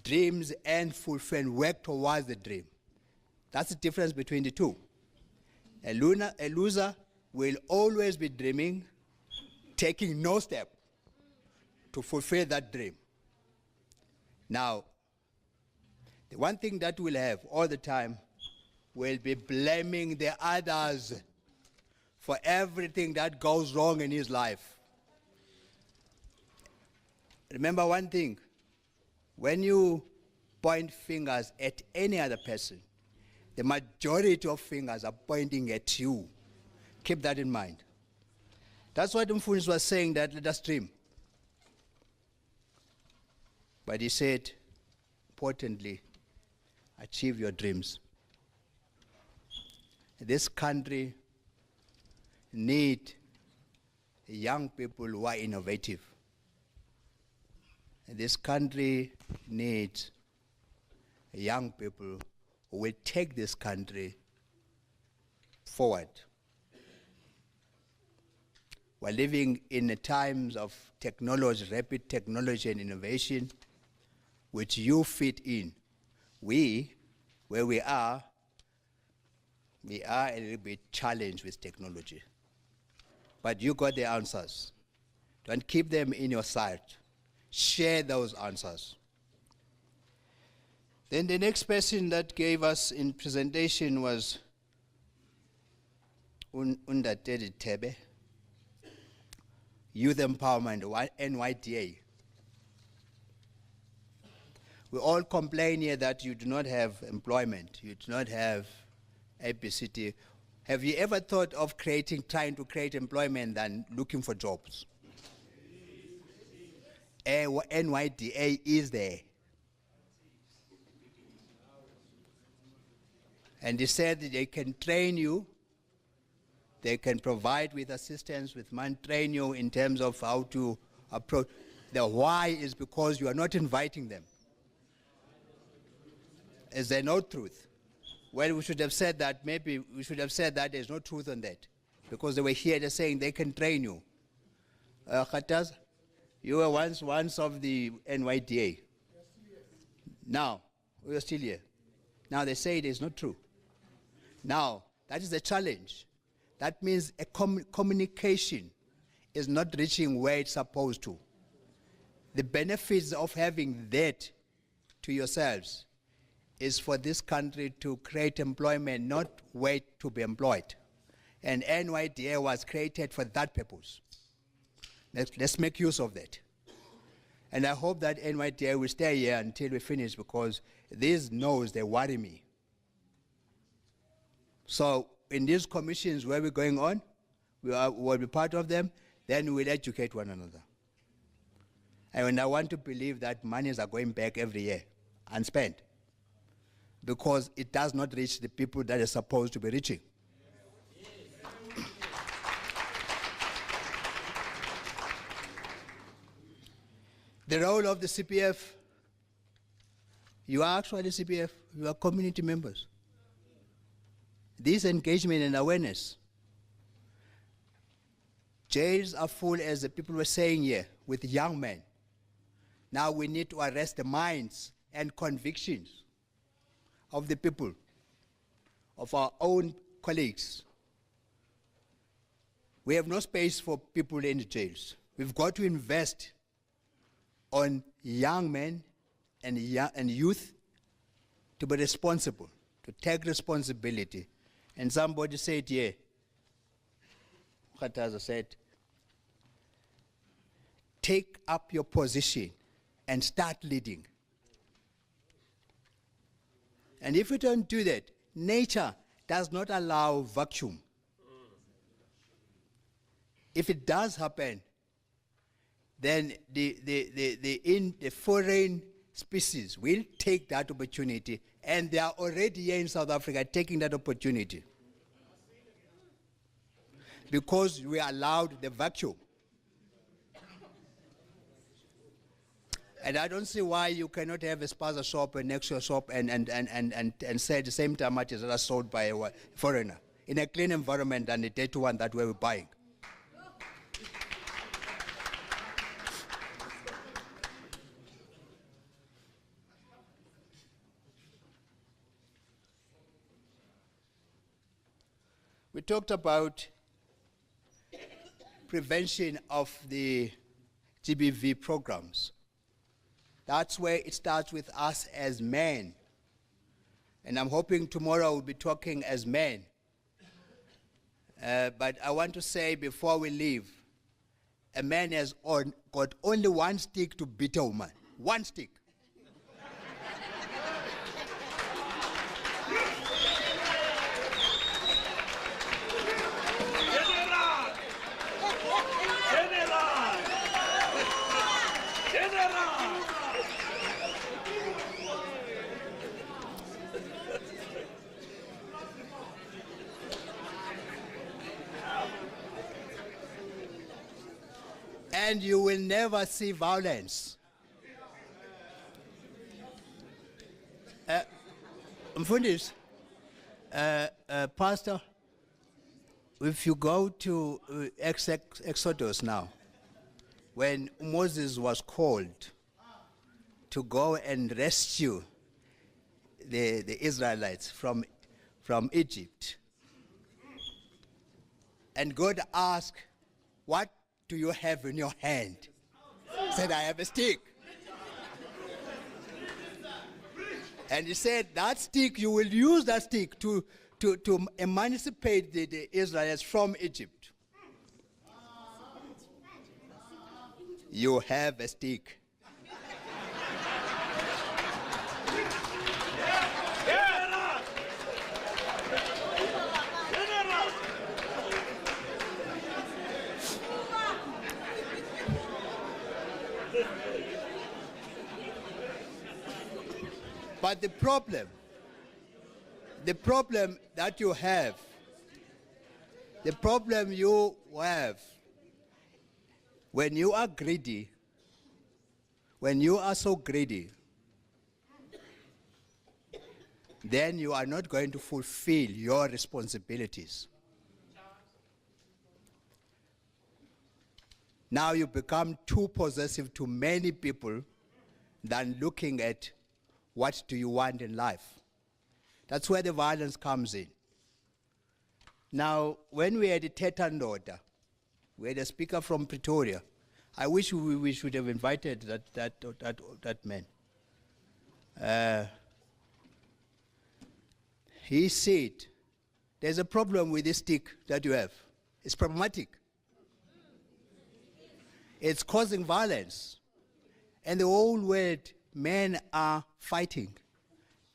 dreams and fulfill and work towards the dream. That's the difference between the two. A loser will always be dreaming, taking no step to fulfill that dream. Now, the one thing that we'll have all the time will be blaming the others for everything that goes wrong in his life. Remember one thing, when you point fingers at any other person, the majority of fingers are pointing at you. Keep that in mind. That's what Mfunis was saying, that let us dream. But he said, importantly, achieve your dreams. This country needs young people who are innovative. This country needs young people who will take this country forward. We're living in the times of technology, rapid technology and innovation, which you fit in. Where we are a little bit challenged with technology. But you got the answers. Don't keep them in your sight. Share those answers. Then the next person that gave us in presentation was Undatedi Tebe, Youth Empowerment, NYDA. We all complain here that you do not have employment, you do not have ABCD. Have you ever thought of trying to create employment than looking for jobs? NYDA is there. And they said that they can train you, they can provide with assistance, with train you in terms of how to approach. The why is because you are not inviting them. Is there no truth? Well, we should have said that, maybe we should have said that there's no truth on that. Because they were here, they're saying they can train you. Khataz, you were once of the NYDA. Now, we are still here. Now they say it is not true. Now, that is a challenge. That means a communication is not reaching where it's supposed to. The benefits of having that to yourselves is for this country to create employment, not wait to be employed. And NYDA was created for that purpose. Let's make use of that. And I hope that NYDA will stay here until we finish, because these no's, they worry me. So in these commissions where we're going on, we'll be part of them, then we'll educate one another. And I want to believe that monies are going back every year unspent, because it does not reach the people that are supposed to be reaching. The role of the CPF, you are actually CPF, you are community members. This engagement and awareness. Jails are full, as the people were saying here, with young men. Now we need to arrest the minds and convictions of the people, of our own colleagues. We have no space for people in the jails. We've got to invest on young men and youth to be responsible, to take responsibility. And somebody said here, Khataza said, take up your position and start leading. And if you don't do that, nature does not allow vacuum. If it does happen, then the foreign species will take that opportunity, and they are already here in South Africa taking that opportunity. Because we allowed the vacuum. And I don't see why you cannot have a spaza shop next to your shop and sell the same tomatoes that are sold by a foreigner in a clean environment than the dirty one that we were buying. We talked about prevention of the GBV programs. That's where it starts with us as men. And I'm hoping tomorrow we'll be talking as men. But I want to say before we leave, a man has got only one stick to beat a woman. One stick. And you will never see violence. Mfundis, Pastor, if you go to Exodus now, when Moses was called to go and rescue the Israelites from Egypt, and God asked, what do you have in your hand? Said, I have a stick. And he said, that stick, you will use that stick to emancipate the Israelites from Egypt. You have a stick. But the problem that you have, when you are greedy, when you are so greedy, then you are not going to fulfill your responsibilities. Now you become too possessive to many people than looking at what do you want in life. That's where the violence comes in. Now, when we had the Tetandoda, we had a speaker from Pretoria. I wish we should have invited that man. He said, there's a problem with this stick that you have. It's problematic. It's causing violence. And the whole world, men are fighting.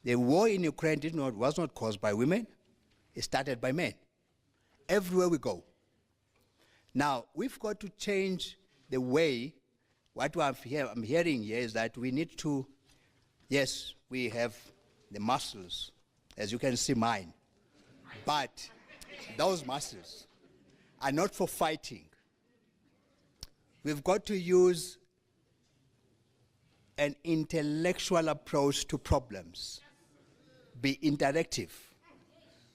The war in Ukraine was not caused by women. It started by men. Everywhere we go. Now, we've got to change the way. What I'm hearing here is that we need to, yes, we have the muscles, as you can see mine, but those muscles are not for fighting. We've got to use an intellectual approach to problems. Be interactive,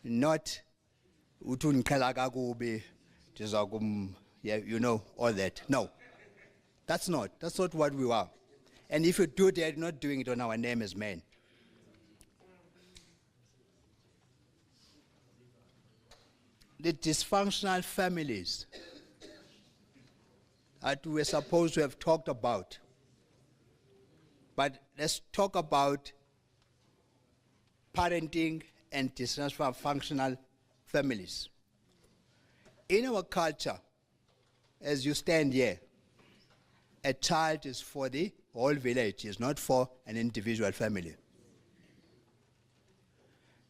not all that. No, that's not what we are. And if you do that, you're not doing it on our name as men. the dysfunctional families that we're supposed to have talked about. But let's talk about parenting and dysfunctional families. In our culture, as you stand here, a child is for the whole village, it's not for an individual family.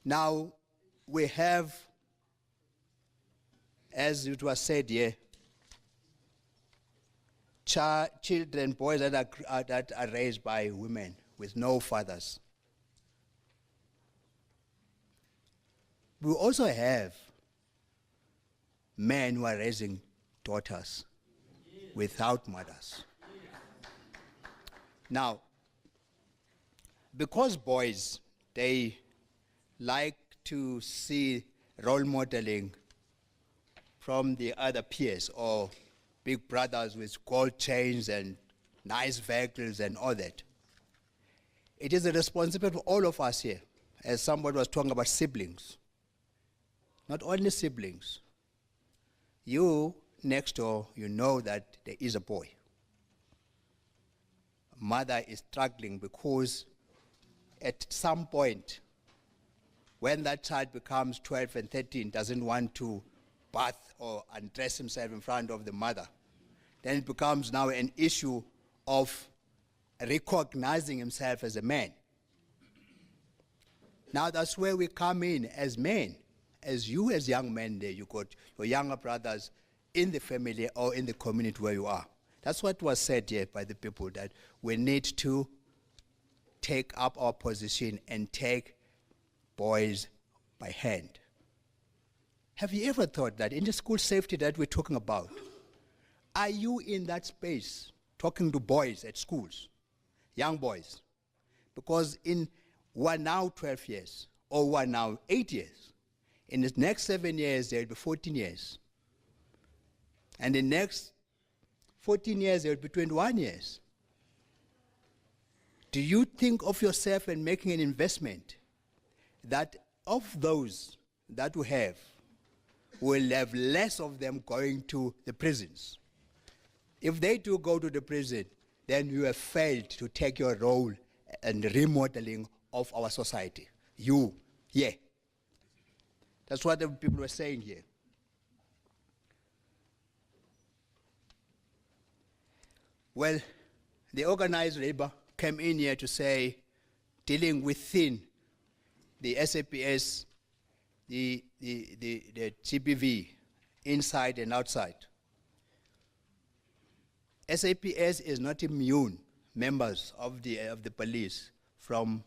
Now, we have, as it was said here, children, boys that are raised by women with no fathers. We also have men who are raising daughters without mothers. Now, because boys, they like to see role modeling from the other peers or big brothers with gold chains and nice vehicles and all that. It is a responsibility of all of us here, as somebody was talking about siblings. Not only siblings. You next door, you know that there is a boy. Mother is struggling because at some point, when that child becomes 12 and 13, doesn't want to bath or undress himself in front of the mother, then it becomes now an issue of recognizing himself as a man. Now that's where we come in as men. As you as young men there, you got your younger brothers in the family or in the community where you are. That's what was said here by the people, that we need to take up our position and take boys by hand. Have you ever thought that in the school safety that we're talking about, are you in that space talking to boys at schools, young boys? Because in one now 12 years, or one now 8 years, in the next 7 years, there will be 14 years. And the next 14 years, there will be 21 years. Do you think of yourself and making an investment that of those that we have, will have less of them going to the prisons? If they do go to the prison, then you have failed to take your role in the remodeling of our society. You, yeah. That's what the people were saying here. Well, the organized labor came in here to say, dealing within the SAPS, the GBV, inside and outside. SAPS is not immune, members of the police, from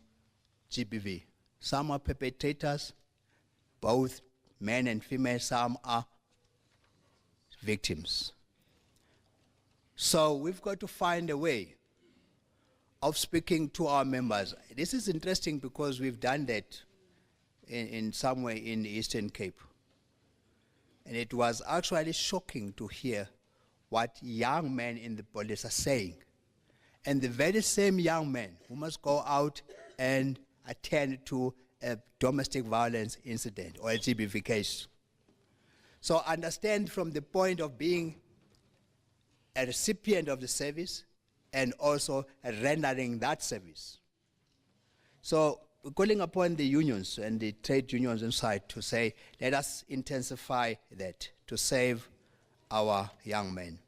GBV. Some are perpetrators, both men and female, some are victims. So we've got to find a way of speaking to our members. This is interesting because we've done that in some way in the Eastern Cape. And it was actually shocking to hear what young men in the police are saying. And the very same young men who must go out and attend to a domestic violence incident or a GBV case. So understand from the point of being a recipient of the service and also rendering that service. So we're calling upon the unions and the trade unions inside to say, let us intensify that to save our young men.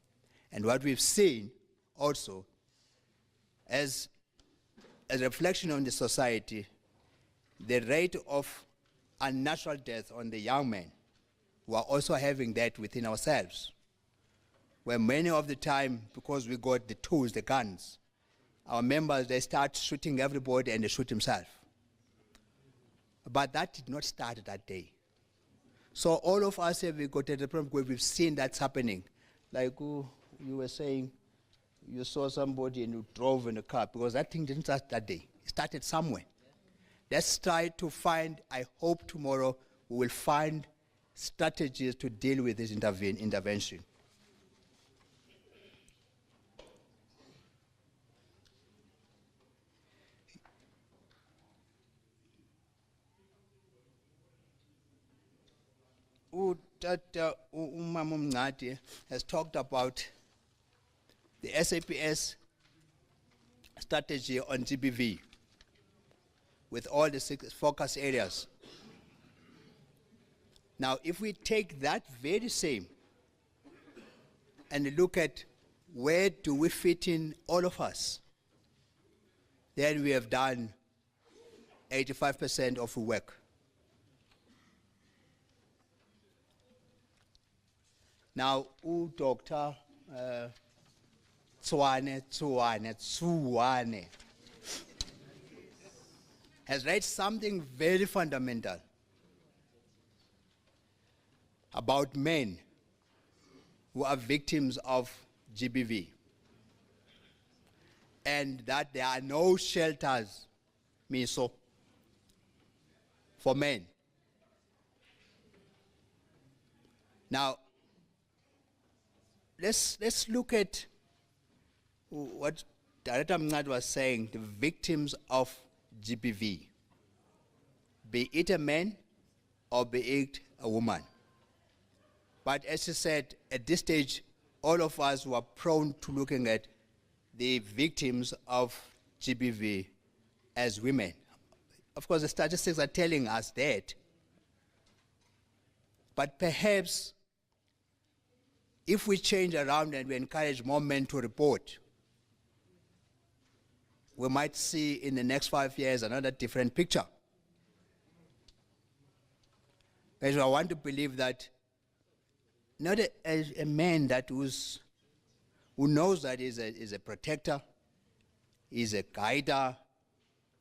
And what we've seen also as a reflection on the society, the rate of unnatural death on the young men, we are also having that within ourselves, where many of the time, because we got the tools, the guns, our members, they start shooting everybody and they shoot himself. But that did not start that day. So all of us have got at the point where we've seen that's happening. Like you were saying, you saw somebody and you drove in a car, because that thing didn't start that day. It started somewhere. Let's try to find, I hope tomorrow we will find strategies to deal with this intervention. Utata Umama Mngadi has talked about the SAPS strategy on GBV with all the 6 focus areas. Now, if we take that very same and look at where do we fit in, all of us, then we have done 85% of the work. Now, Dr. Tsuwane has read something very fundamental about men who are victims of GBV, and that there are no shelters, Miso, for men. Now, let's look at what Director Mngadi was saying, the victims of GBV, be it a man or be it a woman. But as she said, at this stage, all of us were prone to looking at the victims of GBV as women. Of course, the statistics are telling us that. But perhaps if we change around and we encourage more men to report, we might see in the next 5 years another different picture. Because I want to believe that not a man that who knows that is a protector, is a guider,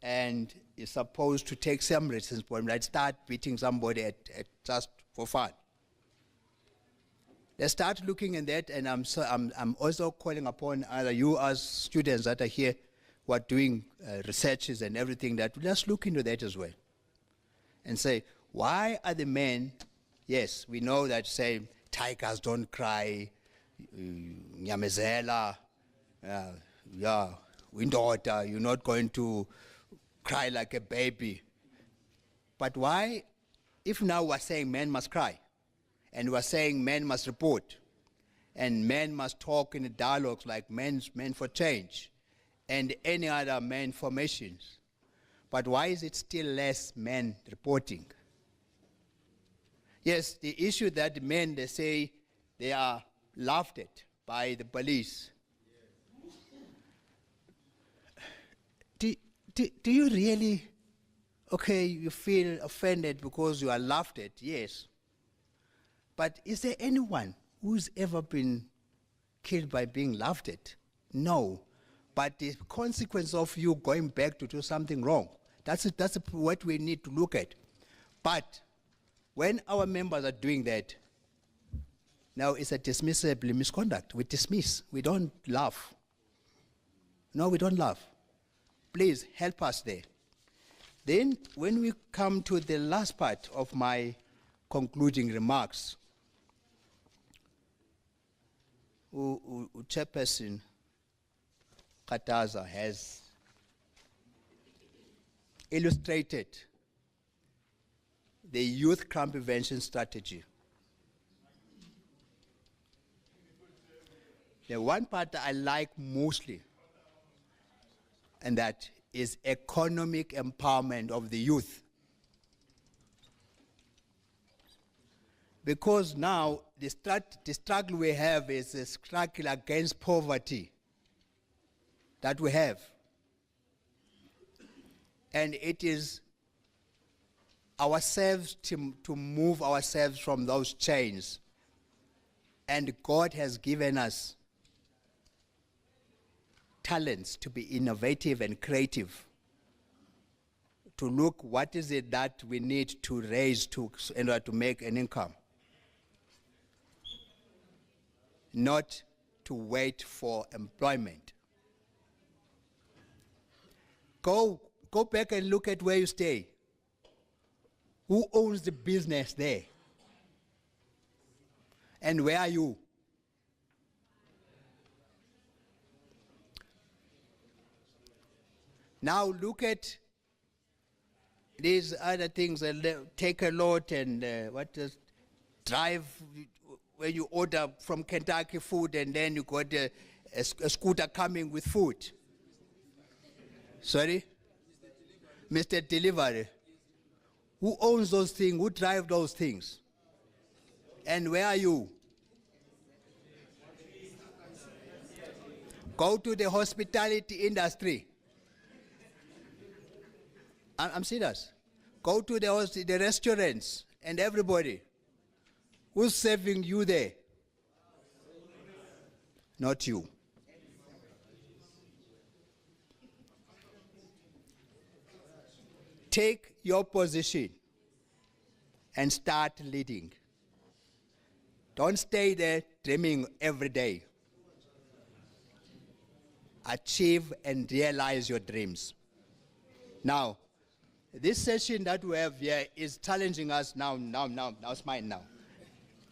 and is supposed to take some responsibility, like start beating somebody at just for fun. Let's start looking at that, and I'm also calling upon either you as students that are here who are doing researches and everything, that let's look into that as well. And say, why are the men, yes, we know that say, tigers don't cry, nyamezela, windoda, you're not going to cry like a baby. But why, if now we're saying men must cry, and we're saying men must report, and men must talk in the dialogues like Men for Change, and any other men formations, but why is it still less men reporting? Yes, the issue that men, they say they are laughed at by the police. Do you really, okay, you feel offended because you are laughed at? Yes. But is there anyone who's ever been killed by being laughed at? No. But the consequence of you going back to do something wrong, that's what we need to look at. But when our members are doing that, now it's a dismissible misconduct. We dismiss. We don't laugh. No, we don't laugh. Please help us there. Then, when we come to the last part of my concluding remarks, Chairperson Kataza has illustrated the youth crime prevention strategy. The one part that I like mostly, and that is economic empowerment of the youth. Because now the struggle we have is a struggle against poverty that we have. And it is ourselves to move ourselves from those chains. And God has given us talents to be innovative and creative, to look what is it that we need to raise in order to make an income, not to wait for employment. Go back and look at where you stay. Who owns the business there? And where are you? Now look at these other things, take a lot and drive when you order from Kentucky food and then you got a scooter coming with food. Sorry? Mr. Delivery. Who owns those things? Who drive those things? And where are you? Go to the hospitality industry. I'm serious. Go to the restaurants and everybody. Who's serving you there? Not you. Take your position and start leading. Don't stay there dreaming every day. Achieve and realize your dreams. Now, this session that we have here is challenging us now it's mine now.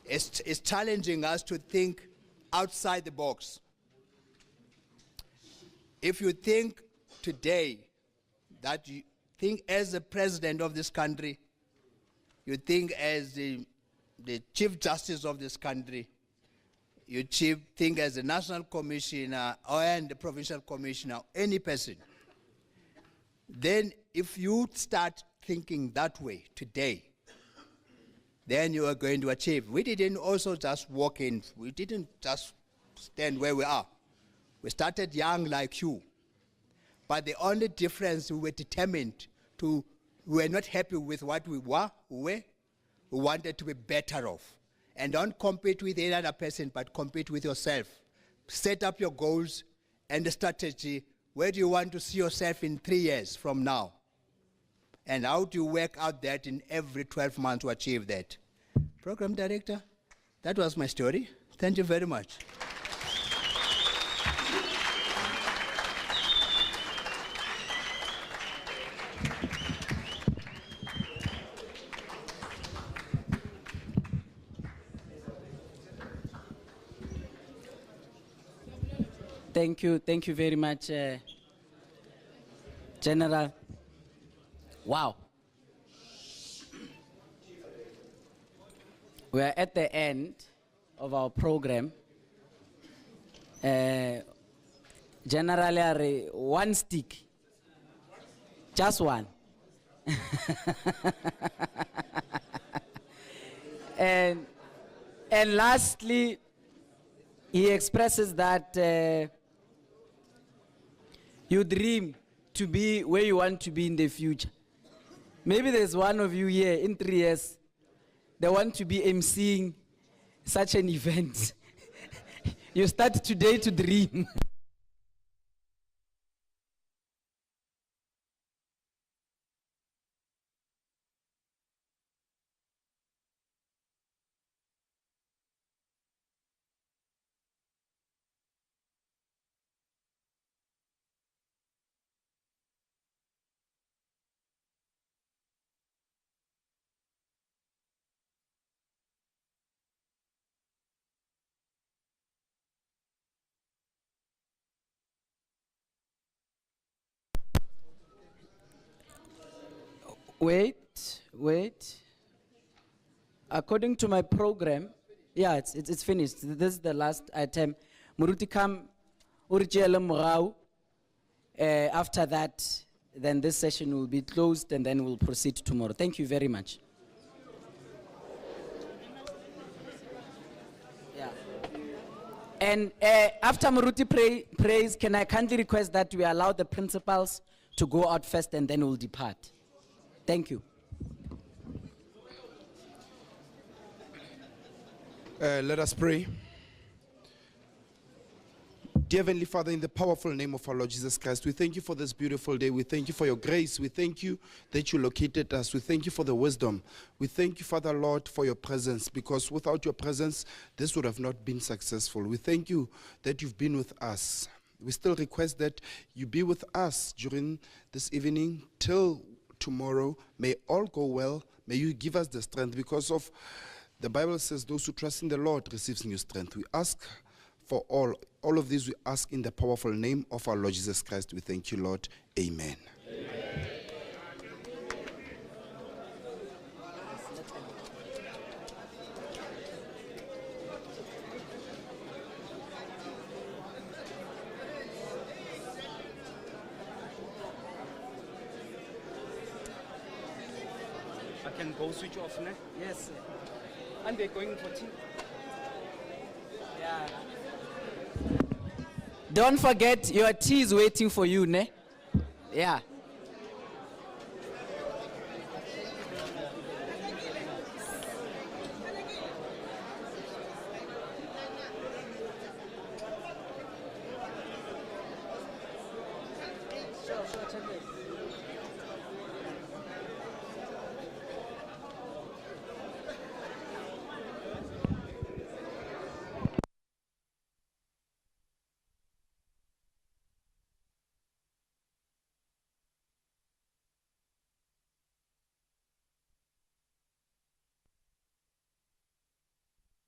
It's challenging us to think outside the box. If you think today that you think as the president of this country, you think as the Chief Justice of this country, you think as the National Commissioner and the Provincial Commissioner, any person, then if you start thinking that way today, then you are going to achieve. We didn't also just walk in. We didn't just stand where we are. We started young like you. But the only difference, we were determined to, we were not happy with what we were. We wanted to be better off. And don't compete with any other person, but compete with yourself. Set up your goals and the strategy. Where do you want to see yourself in 3 years from now? And how do you work out that in every 12 months to achieve that? Program Director, that was my story. Thank you very much. Thank you very much, General. Wow. We are at the end of our program. Generally, one stick, just one. and lastly, he expresses that you dream to be where you want to be in the future. Maybe there's one of you here in 3 years, they want to be emceeing such an event. You start today to dream. Wait. According to my program, yeah, it's finished. This is the last item. Muruti kam urjele morao. After that, then this session will be closed and then we'll proceed tomorrow. Thank you very much. Yeah. And after Muruti prays, can I kindly request that we allow the principals to go out first and then we'll depart. Thank you. Let us pray. Dear Heavenly Father, in the powerful name of our Lord Jesus Christ, we thank you for this beautiful day. We thank you for your grace. We thank you that you located us. We thank you for the wisdom. We thank you, Father Lord, for your presence, because without your presence, this would have not been successful. We thank you that you've been with us. We still request that you be with us during this evening till tomorrow. May all go well. May you give us the strength, because of the Bible says those who trust in the Lord receives new strength. We ask for all of these, we ask in the powerful name of our Lord Jesus Christ. We thank you, Lord. Amen. Amen. can go switch off, ne? Yes, sir. And they're going for tea. Yeah. Don't forget, your tea is waiting for you, ne? Yeah.